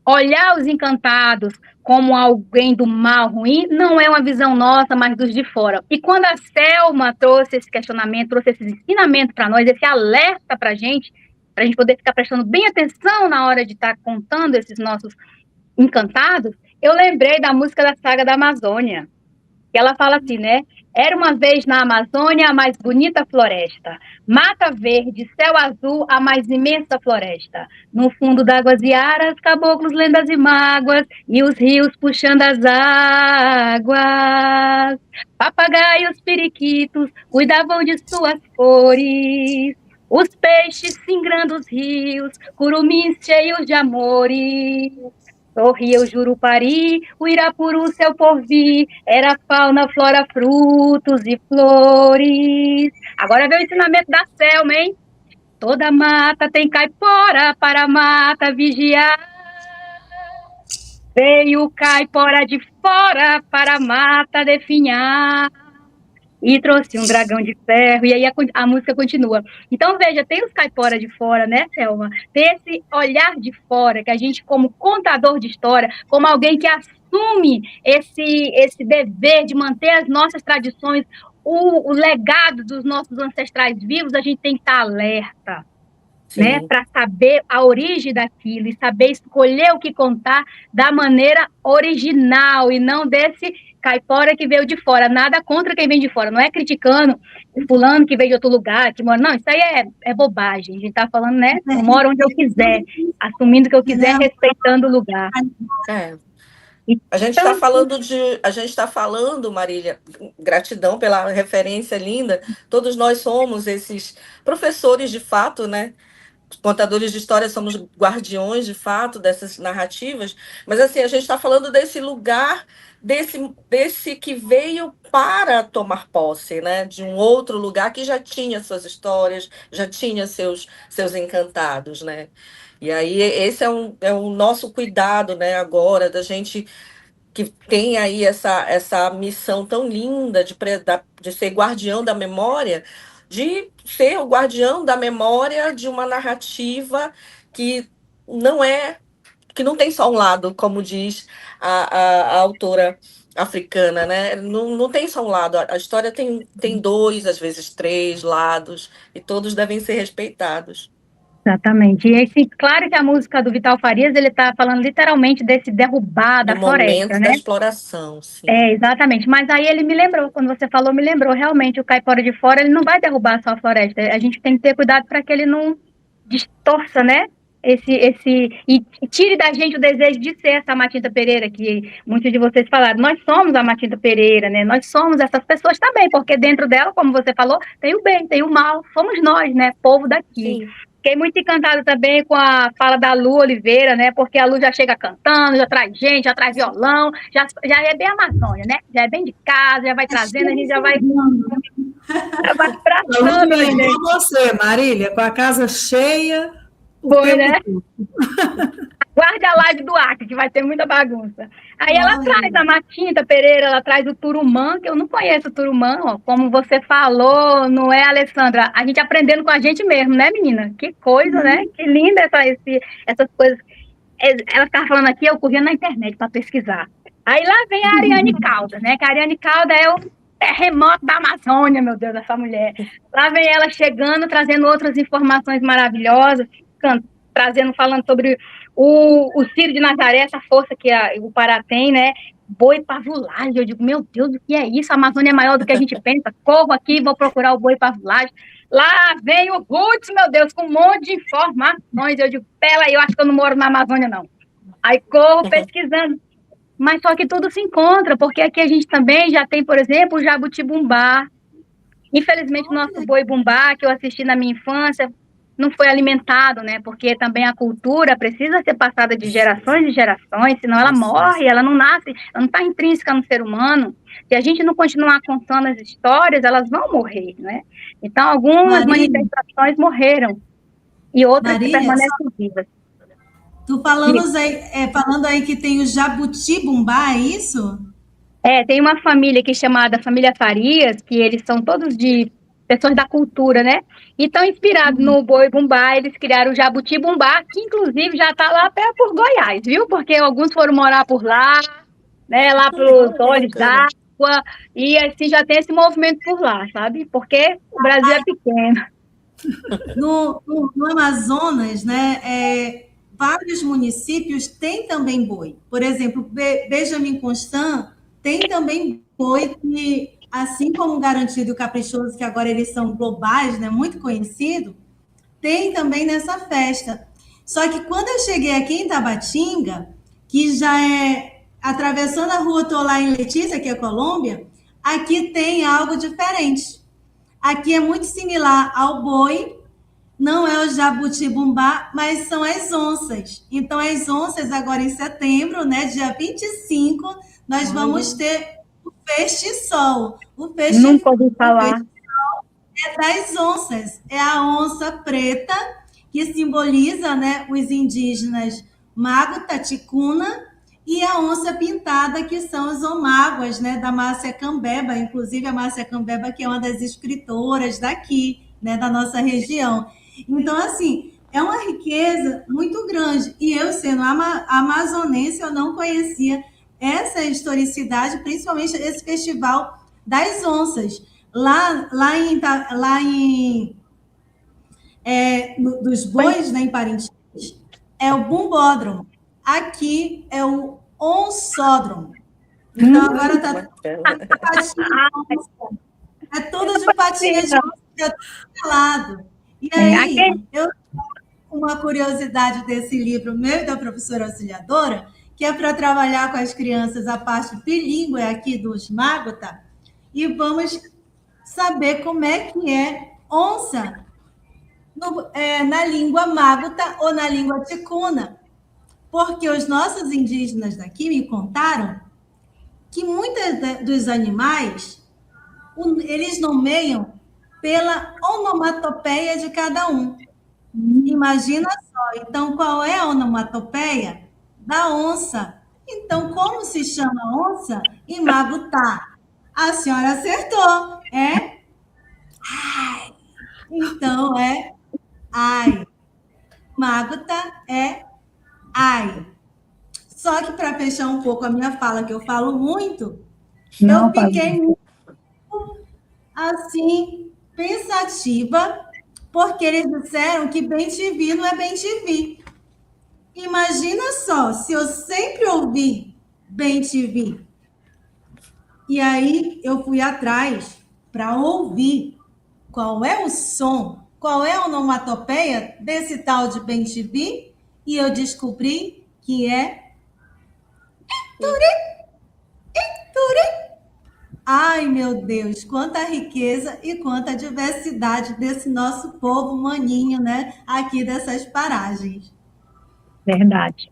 S11: olhar os encantados como alguém do mal, ruim, não é uma visão nossa, mas dos de fora. E quando a Selma trouxe esse questionamento, trouxe esse ensinamento para nós, esse alerta para a gente poder ficar prestando bem atenção na hora de estar contando esses nossos encantados, eu lembrei da música da Saga da Amazônia, que ela fala assim, né? Era uma vez na Amazônia a mais bonita floresta, mata verde, céu azul, a mais imensa floresta. No fundo d'águas e aras, caboclos, lendas e mágoas, e os rios puxando as águas. Papagaios, periquitos, cuidavam de suas cores. Os peixes singrando os rios, curumins cheios de amores. Sorria o Jurupari, o Irapuru, seu porvir, era fauna, flora, frutos e flores. Agora vem o ensinamento da Selma, hein? Toda mata tem caipora para a mata vigiar. Veio o caipora de fora para a mata definhar. E trouxe um dragão de ferro, e aí a música continua. Então, veja, tem os caipora de fora, né, Selma? Tem esse olhar de fora, que a gente, como contador de história, como alguém que assume esse dever de manter as nossas tradições, o legado dos nossos ancestrais vivos, a gente tem que estar alerta, né, para saber a origem daquilo, e saber escolher o que contar da maneira original, e não desse caipora que veio de fora. Nada contra quem vem de fora, não é criticando o fulano que veio de outro lugar, que mora, não, isso aí é bobagem, a gente está falando, né, eu moro onde eu quiser, assumindo o que eu quiser, respeitando o lugar.
S4: A gente está falando, Marília, gratidão pela referência linda, todos nós somos esses professores de fato, né, contadores de história, somos guardiões de fato dessas narrativas, mas assim, a gente está falando desse lugar, desse que veio para tomar posse, né, de um outro lugar que já tinha suas histórias, já tinha seus encantados, né, e aí esse é o nosso cuidado, né, agora, da gente que tem aí essa missão tão linda de ser guardião da memória, de ser o guardião da memória de uma narrativa que não tem só um lado, como diz a autora africana, né? Não tem só um lado, a história tem dois, às vezes três lados, e todos devem ser respeitados.
S11: Exatamente. E claro que a música do Vital Farias, ele está falando literalmente desse derrubar da floresta,
S4: momento,
S11: né?
S4: da exploração, sim.
S11: Exatamente. Mas aí ele me lembrou, quando você falou, me lembrou, realmente, o caipora de fora, ele não vai derrubar só a floresta. A gente tem que ter cuidado para que ele não distorça, né? E tire da gente o desejo de ser essa Matinta Pereira, que muitos de vocês falaram. Nós somos a Matinta Pereira, né? Nós somos essas pessoas também, porque dentro dela, como você falou, tem o bem, tem o mal. Somos nós, né? Povo daqui. Sim. Fiquei muito encantada também com a fala da Lu Oliveira, né? Porque a Lu já chega cantando, já traz gente, já traz violão, já é bem Amazônia, né? Já é bem de casa, já vai trazendo, a gente já vai
S2: abraçando. Igual você, Marília, com a casa cheia.
S11: Foi, né? Guarde a live do Acre, que vai ter muita bagunça. Aí ela traz a Matinta Pereira, ela traz o Turumã, que eu não conheço o Turumã, ó, como você falou, não é, Alessandra? A gente aprendendo com a gente mesmo, né, menina? Que coisa, né? Que linda essas coisas. Ela estava falando aqui, eu corria na internet para pesquisar. Aí lá vem a Ariane Caldas, né? Que a Ariane Caldas é o terremoto da Amazônia, meu Deus, essa mulher. Lá vem ela chegando, trazendo outras informações maravilhosas, falando sobre o Círio de Nazaré, essa força que o Pará tem, né? Boi pavulagem. Eu digo, meu Deus, o que é isso? A Amazônia é maior do que a gente pensa. Corro aqui, vou procurar o boi pavulagem. Lá vem o Roots, meu Deus, com um monte de informações. Eu digo, pera aí, eu acho que eu não moro na Amazônia, não. Aí corro pesquisando. Mas só que tudo se encontra, porque aqui a gente também já tem, por exemplo, o Jabutibumbá. Infelizmente, o nosso boi bumbá, que eu assisti na minha infância, não foi alimentado, né? Porque também a cultura precisa ser passada de gerações, senão ela morre, ela não nasce, ela não está intrínseca no ser humano. Se a gente não continuar contando as histórias, elas vão morrer, né? Então, algumas manifestações morreram e outras permanecem vivas.
S10: Tu falando aí que tem o Jabutibumbá, é isso?
S11: Tem uma família que é chamada Família Farias, que eles são todos de pessoas da cultura, né? E estão inspirados no boi bumbá, eles criaram o Jabutibumbá, que inclusive já está lá perto por Goiás, viu? Porque alguns foram morar por lá, né? Lá pelos olhos d'água, e assim já tem esse movimento por lá, sabe? Porque o Brasil é pequeno.
S10: No Amazonas, né? Vários municípios têm também boi. Por exemplo, Benjamin Constant tem também boi assim como o Garantido e o Caprichoso, que agora eles são globais, né, muito conhecidos, tem também nessa festa. Só que quando eu cheguei aqui em Tabatinga, que já é atravessando a rua, estou lá em Letícia, que é Colômbia, aqui tem algo diferente. Aqui é muito similar ao boi, não é o jabutibumbá, mas são as onças. Então, as onças, agora em setembro, né, dia 25, nós vamos ter o Feste-Sol.
S11: Nunca ouvi falar.
S10: É das onças, é a onça preta, que simboliza, né, os indígenas Mago, Taticuna, e a onça pintada, que são os omáguas, né, da Márcia Cambeba, inclusive a Márcia Cambeba, que é uma das escritoras daqui, né, da nossa região. Então, assim, é uma riqueza muito grande, e eu, sendo amazonense, eu não conhecia essa historicidade, principalmente esse festival das onças. Dos bois, né, em Parintins, é o bumbódromo. Aqui é o onsódromo. Então, agora está é tudo de patinha de onça, é tudo lado. E aí, eu uma curiosidade desse livro meu e da professora auxiliadora, que é para trabalhar com as crianças a parte bilíngue aqui dos Magota, e vamos saber como é que é onça na língua Magota ou na língua ticuna. Porque os nossos indígenas daqui me contaram que muitos dos animais, eles nomeiam pela onomatopeia de cada um. Imagina só, então, qual é a onomatopeia da onça? Então, como se chama onça em Magutá? A senhora acertou, é? Ai. Então, é ai. Magutá é ai. Só que, para fechar um pouco a minha fala, que eu falo muito, eu fiquei muito, assim, pensativa, porque eles disseram que bem-te-vi não é bem-te-vi. Imagina só, se eu sempre ouvi bem-te-vi. E aí eu fui atrás para ouvir qual é o som, qual é a onomatopeia desse tal de bem-te-vi, e eu descobri que é Ituri. Ai, meu Deus, quanta riqueza e quanta diversidade desse nosso povo maninho, né? Aqui dessas paragens.
S11: Verdade.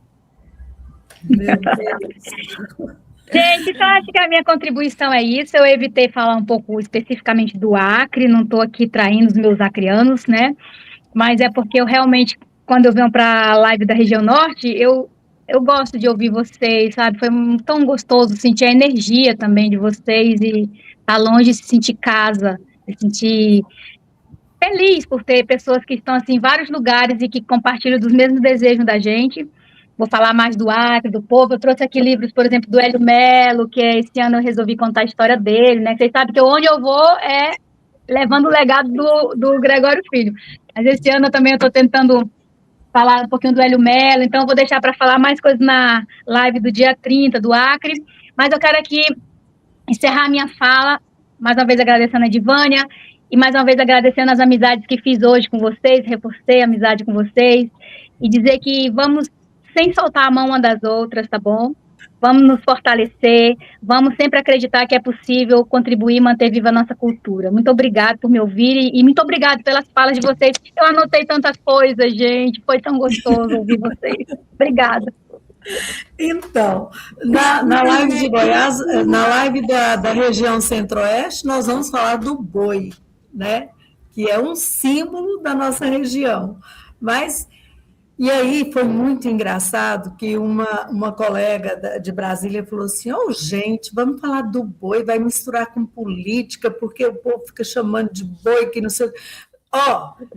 S2: Meu Deus.
S11: Gente, então acho que a minha contribuição é isso. Eu evitei falar um pouco especificamente do Acre, não estou aqui traindo os meus acrianos, né? Mas é porque eu realmente, quando eu venho para a live da região norte, eu gosto de ouvir vocês, sabe? Foi tão gostoso sentir a energia também de vocês e estar longe de se sentir casa, se sentir feliz por ter pessoas que estão assim, em vários lugares e que compartilham dos mesmos desejos da gente. Vou falar mais do Acre, do povo. Eu trouxe aqui livros, por exemplo, do Hélio Melo, que esse ano eu resolvi contar a história dele, né? Vocês sabem que onde eu vou é levando o legado do Gregório Filho. Mas esse ano eu também estou tentando falar um pouquinho do Hélio Melo, então eu vou deixar para falar mais coisas na live do dia 30, do Acre, mas eu quero aqui encerrar a minha fala, mais uma vez agradecendo a Edivânia, e mais uma vez agradecendo as amizades que fiz hoje com vocês, reforcei a amizade com vocês, e dizer que vamos, sem soltar a mão uma das outras, tá bom? Vamos nos fortalecer, vamos sempre acreditar que é possível contribuir e manter viva a nossa cultura. Muito obrigada por me ouvir e muito obrigada pelas falas de vocês. Eu anotei tantas coisas, gente, foi tão gostoso ouvir vocês. Obrigada.
S2: Então, na live de Goiás, na live da região centro-oeste, nós vamos falar do boi, né? Que é um símbolo da nossa região. Mas... E aí foi muito engraçado que uma colega de Brasília falou assim, gente, vamos falar do boi, vai misturar com política, porque o povo fica chamando de boi, que não sei...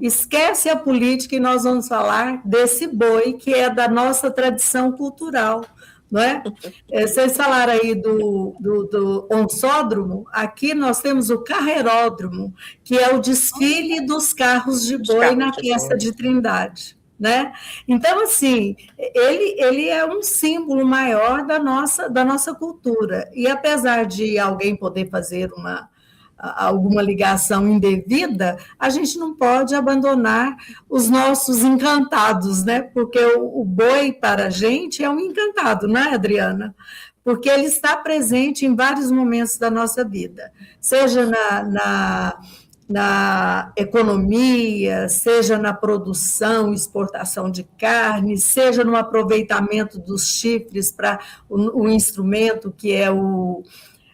S2: esquece a política e nós vamos falar desse boi, que é da nossa tradição cultural, não é? Vocês falaram aí do onsódromo, aqui nós temos o carreiródromo, que é o desfile dos carros de boi na festa de Trindade. né? Então, assim, ele é um símbolo maior da nossa cultura. E apesar de alguém poder fazer alguma ligação indevida, a gente não pode abandonar os nossos encantados, né? Porque o boi, para a gente, é um encantado, não é, Adriana? Porque ele está presente em vários momentos da nossa vida, seja na economia, seja na produção, exportação de carne, seja no aproveitamento dos chifres para o instrumento que é o...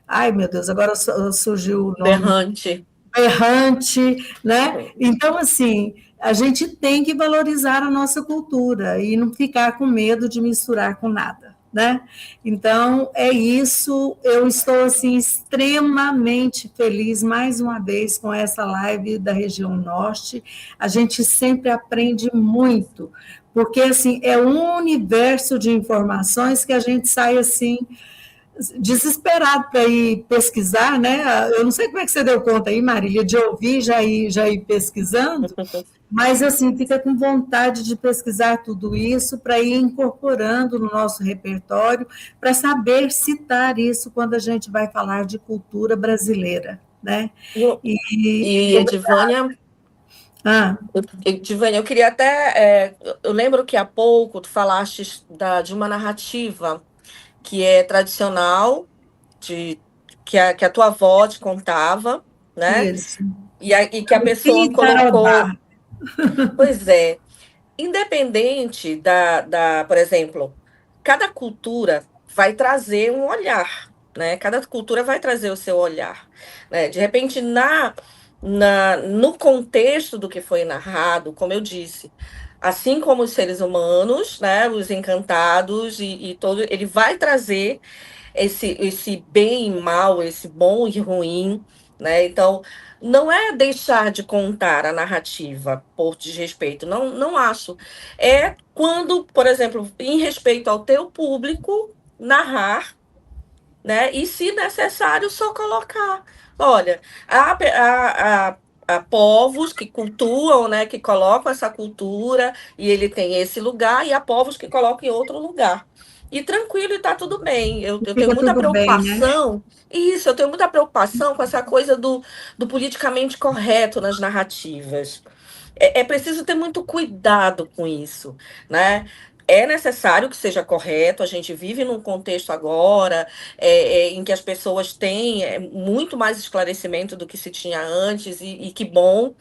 S2: Ai, meu Deus, agora surgiu o nome. Berrante, né? Então, assim, a gente tem que valorizar a nossa cultura e não ficar com medo de misturar com nada, né? Então, é isso. Eu estou, assim, extremamente feliz, mais uma vez, com essa live da região norte. A gente sempre aprende muito, porque, assim, é um universo de informações que a gente sai, assim, desesperado para ir pesquisar, né? Eu não sei como é que você deu conta aí, Marília, de ouvir, já ir pesquisando, mas, assim, fica com vontade de pesquisar tudo isso para ir incorporando no nosso repertório, para saber citar isso quando a gente vai falar de cultura brasileira, né?
S4: E Edivânia... Edivânia, eu queria até... eu lembro que há pouco tu falaste de uma narrativa que é tradicional, que a tua avó te contava, né?
S2: Isso.
S4: E que a pessoa colocou... Pois é. Independente por exemplo, cada cultura vai trazer um olhar, né? Cada cultura vai trazer o seu olhar, né? De repente, no contexto do que foi narrado, como eu disse, assim como os seres humanos, né, os encantados e todo, ele vai trazer esse bem e mal, esse bom e ruim, né? Então, não é deixar de contar a narrativa por desrespeito, não acho. É quando, por exemplo, em respeito ao teu público, narrar, né? E, se necessário, só colocar. Olha, há povos que cultuam, né, que colocam essa cultura e ele tem esse lugar, e há povos que colocam em outro lugar. E tranquilo, e está tudo bem. Eu tenho muita preocupação. Bem, né? Isso, eu tenho muita preocupação com essa coisa do politicamente correto nas narrativas. É preciso ter muito cuidado com isso, né? É necessário que seja correto, a gente vive num contexto agora em que as pessoas têm muito mais esclarecimento do que se tinha antes, e que bom,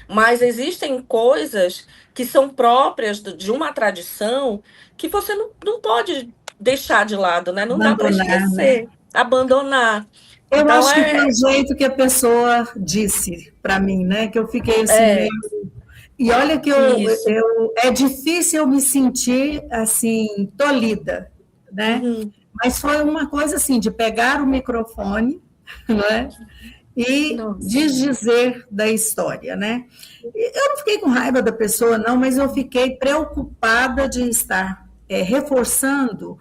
S4: mas existem coisas que são próprias de uma tradição que você não pode deixar de lado, né? Não dá para esquecer, né? Abandonar.
S2: Eu então, acho que foi o jeito que a pessoa disse para mim, né? Que eu fiquei assim meio... E olha que é difícil eu me sentir, assim, tolhida, né? Uhum. Mas foi uma coisa, assim, de pegar o microfone, né? E desdizer da história, né? Eu não fiquei com raiva da pessoa, não, mas eu fiquei preocupada de estar reforçando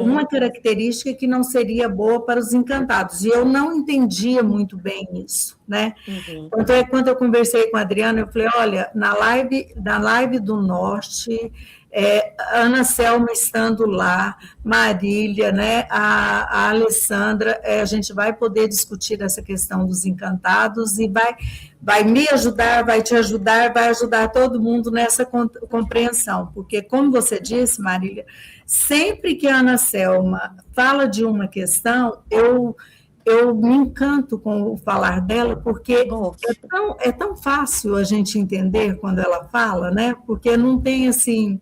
S2: uma característica que não seria boa para os encantados. E eu não entendia muito bem isso, né? Uhum. Então, quando eu conversei com a Adriana, eu falei, olha, na live do Norte, Ana Selma estando lá, Marília, né, a Alessandra, a gente vai poder discutir essa questão dos encantados e vai me ajudar, vai te ajudar, vai ajudar todo mundo nessa compreensão, porque, como você disse, Marília, sempre que a Ana Selma fala de uma questão, eu me encanto com o falar dela, porque é tão fácil a gente entender quando ela fala, né? Porque não tem, assim,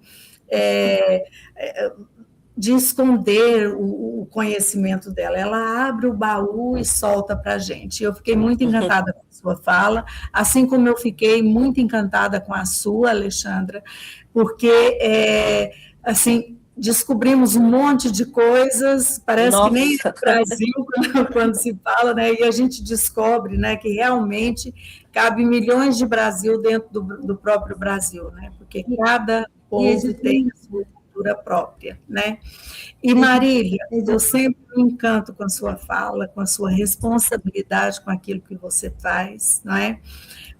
S2: de esconder o conhecimento dela. Ela abre o baú e solta para a gente. Eu fiquei muito encantada com a sua fala, assim como eu fiquei muito encantada com a sua, Alexandra, porque, assim, descobrimos um monte de coisas, parece que nem no Brasil, quando se fala, né? E a gente descobre, né, que realmente cabe milhões de Brasil dentro do próprio Brasil, né? Porque cada povo tem a sua cultura própria, né? E, Marília, eu sempre me encanto com a sua fala, com a sua responsabilidade com aquilo que você faz, não é?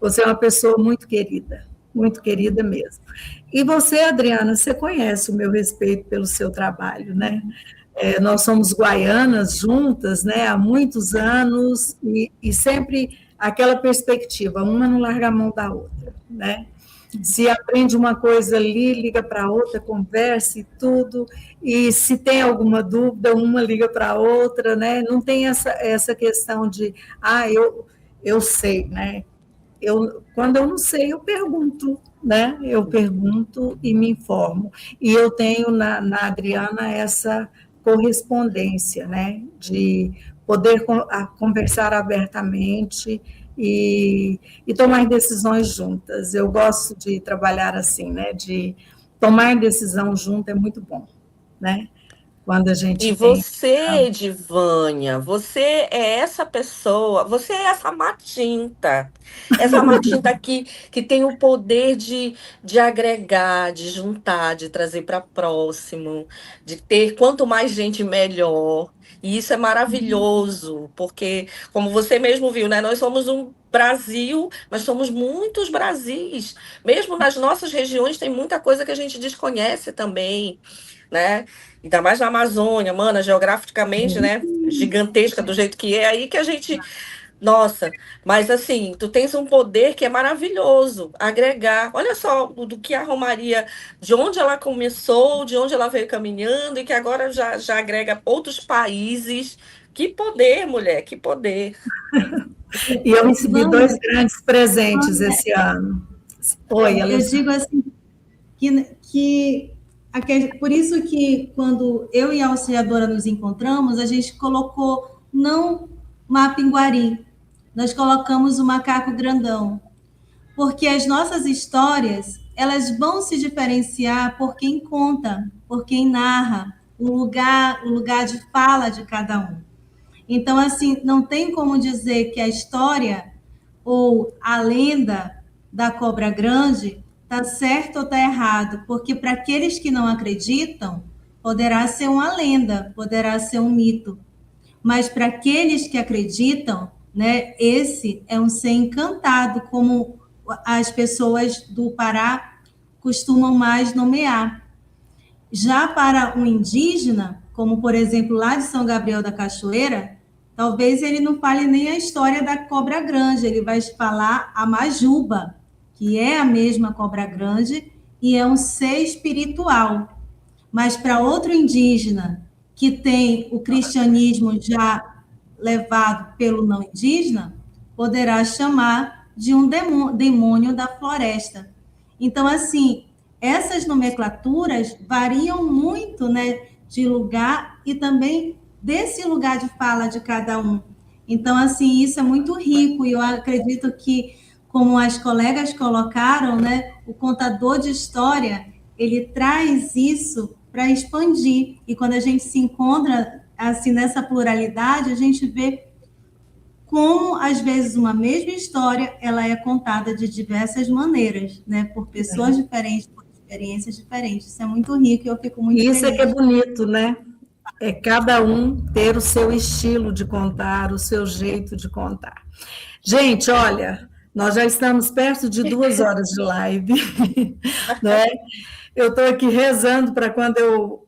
S2: Você é uma pessoa muito querida, muito querida mesmo. E você, Adriana, você conhece o meu respeito pelo seu trabalho, né? Nós somos guaianas juntas, né, há muitos anos, e sempre aquela perspectiva, uma não larga a mão da outra, né? Se aprende uma coisa ali, liga para a outra, conversa e tudo, e se tem alguma dúvida, uma liga para a outra, né? Não tem essa questão de, eu sei, né? Quando eu não sei, eu pergunto, né? Eu pergunto e me informo. E eu tenho na Adriana essa correspondência, né? De poder conversar abertamente e tomar decisões juntas. Eu gosto de trabalhar assim, né? De tomar decisão junto é muito bom, né? Quando a gente
S4: E
S2: tem.
S4: você, Edivânia, você é essa pessoa, você é essa Matinta que tem o poder de agregar, de juntar, de trazer para próximo, de ter quanto mais gente, melhor. E isso é maravilhoso, porque, como você mesmo viu, né, nós somos um Brasil, mas somos muitos Brasis. Mesmo nas nossas regiões, tem muita coisa que a gente desconhece também, né? Ainda mais na Amazônia, mana, geograficamente, né? Gigantesca do jeito que é, aí que a gente. Nossa, mas assim, tu tens um poder que é maravilhoso, agregar. Olha só do que a Romaria, de onde ela começou, de onde ela veio caminhando e que agora já agrega outros países. Que poder, mulher, que poder.
S2: E eu recebi 2 grandes presentes esse ano. Oi,
S10: Eu digo assim, por isso que quando eu e a auxiliadora nos encontramos, a gente colocou não Mapinguari, nós colocamos o macaco grandão, porque as nossas histórias, elas vão se diferenciar por quem conta, por quem narra, o lugar de fala de cada um. Então, assim, não tem como dizer que a história ou a lenda da cobra grande está certo ou está errado, porque para aqueles que não acreditam, poderá ser uma lenda, poderá ser um mito, mas para aqueles que acreditam, né, esse é um ser encantado, como as pessoas do Pará costumam mais nomear. Já para um indígena, como por exemplo lá de São Gabriel da Cachoeira, talvez ele não fale nem a história da cobra grande, ele vai falar a Majuba, que é a mesma cobra grande e é um ser espiritual. Mas para outro indígena que tem o cristianismo já levado pelo não indígena, poderá chamar de um demônio da floresta. Então, assim, essas nomenclaturas variam muito, né, de lugar e também desse lugar de fala de cada um. Então, assim, isso é muito rico e eu acredito que, como as colegas colocaram, né, o contador de história, ele traz isso para expandir. E quando a gente se encontra assim nessa pluralidade, a gente vê como às vezes uma mesma história ela é contada de diversas maneiras, né, por pessoas diferentes, por experiências diferentes. Isso é muito rico e eu fico muito
S2: Isso
S10: feliz.
S2: é que é bonito, né? É cada um ter o seu estilo de contar, o seu jeito de contar. Gente, olha, nós já estamos perto de 2 horas de live, né? Eu estou aqui rezando para quando eu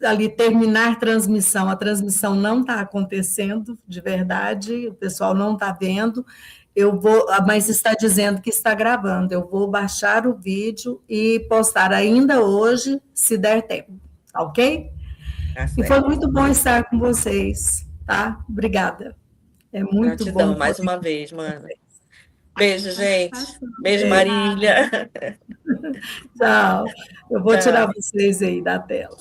S2: ali terminar a transmissão não está acontecendo de verdade, o pessoal não está vendo, mas está dizendo que está gravando. Eu vou baixar o vídeo e postar ainda hoje, se der tempo, ok? E foi muito bom estar com vocês, tá? Obrigada. É muito
S4: Gratidão,
S2: bom.
S4: mais uma vez, mano. Beijo, gente. Beijo, Marília.
S2: Tchau. Eu vou
S4: Tchau.
S2: tirar vocês aí da tela.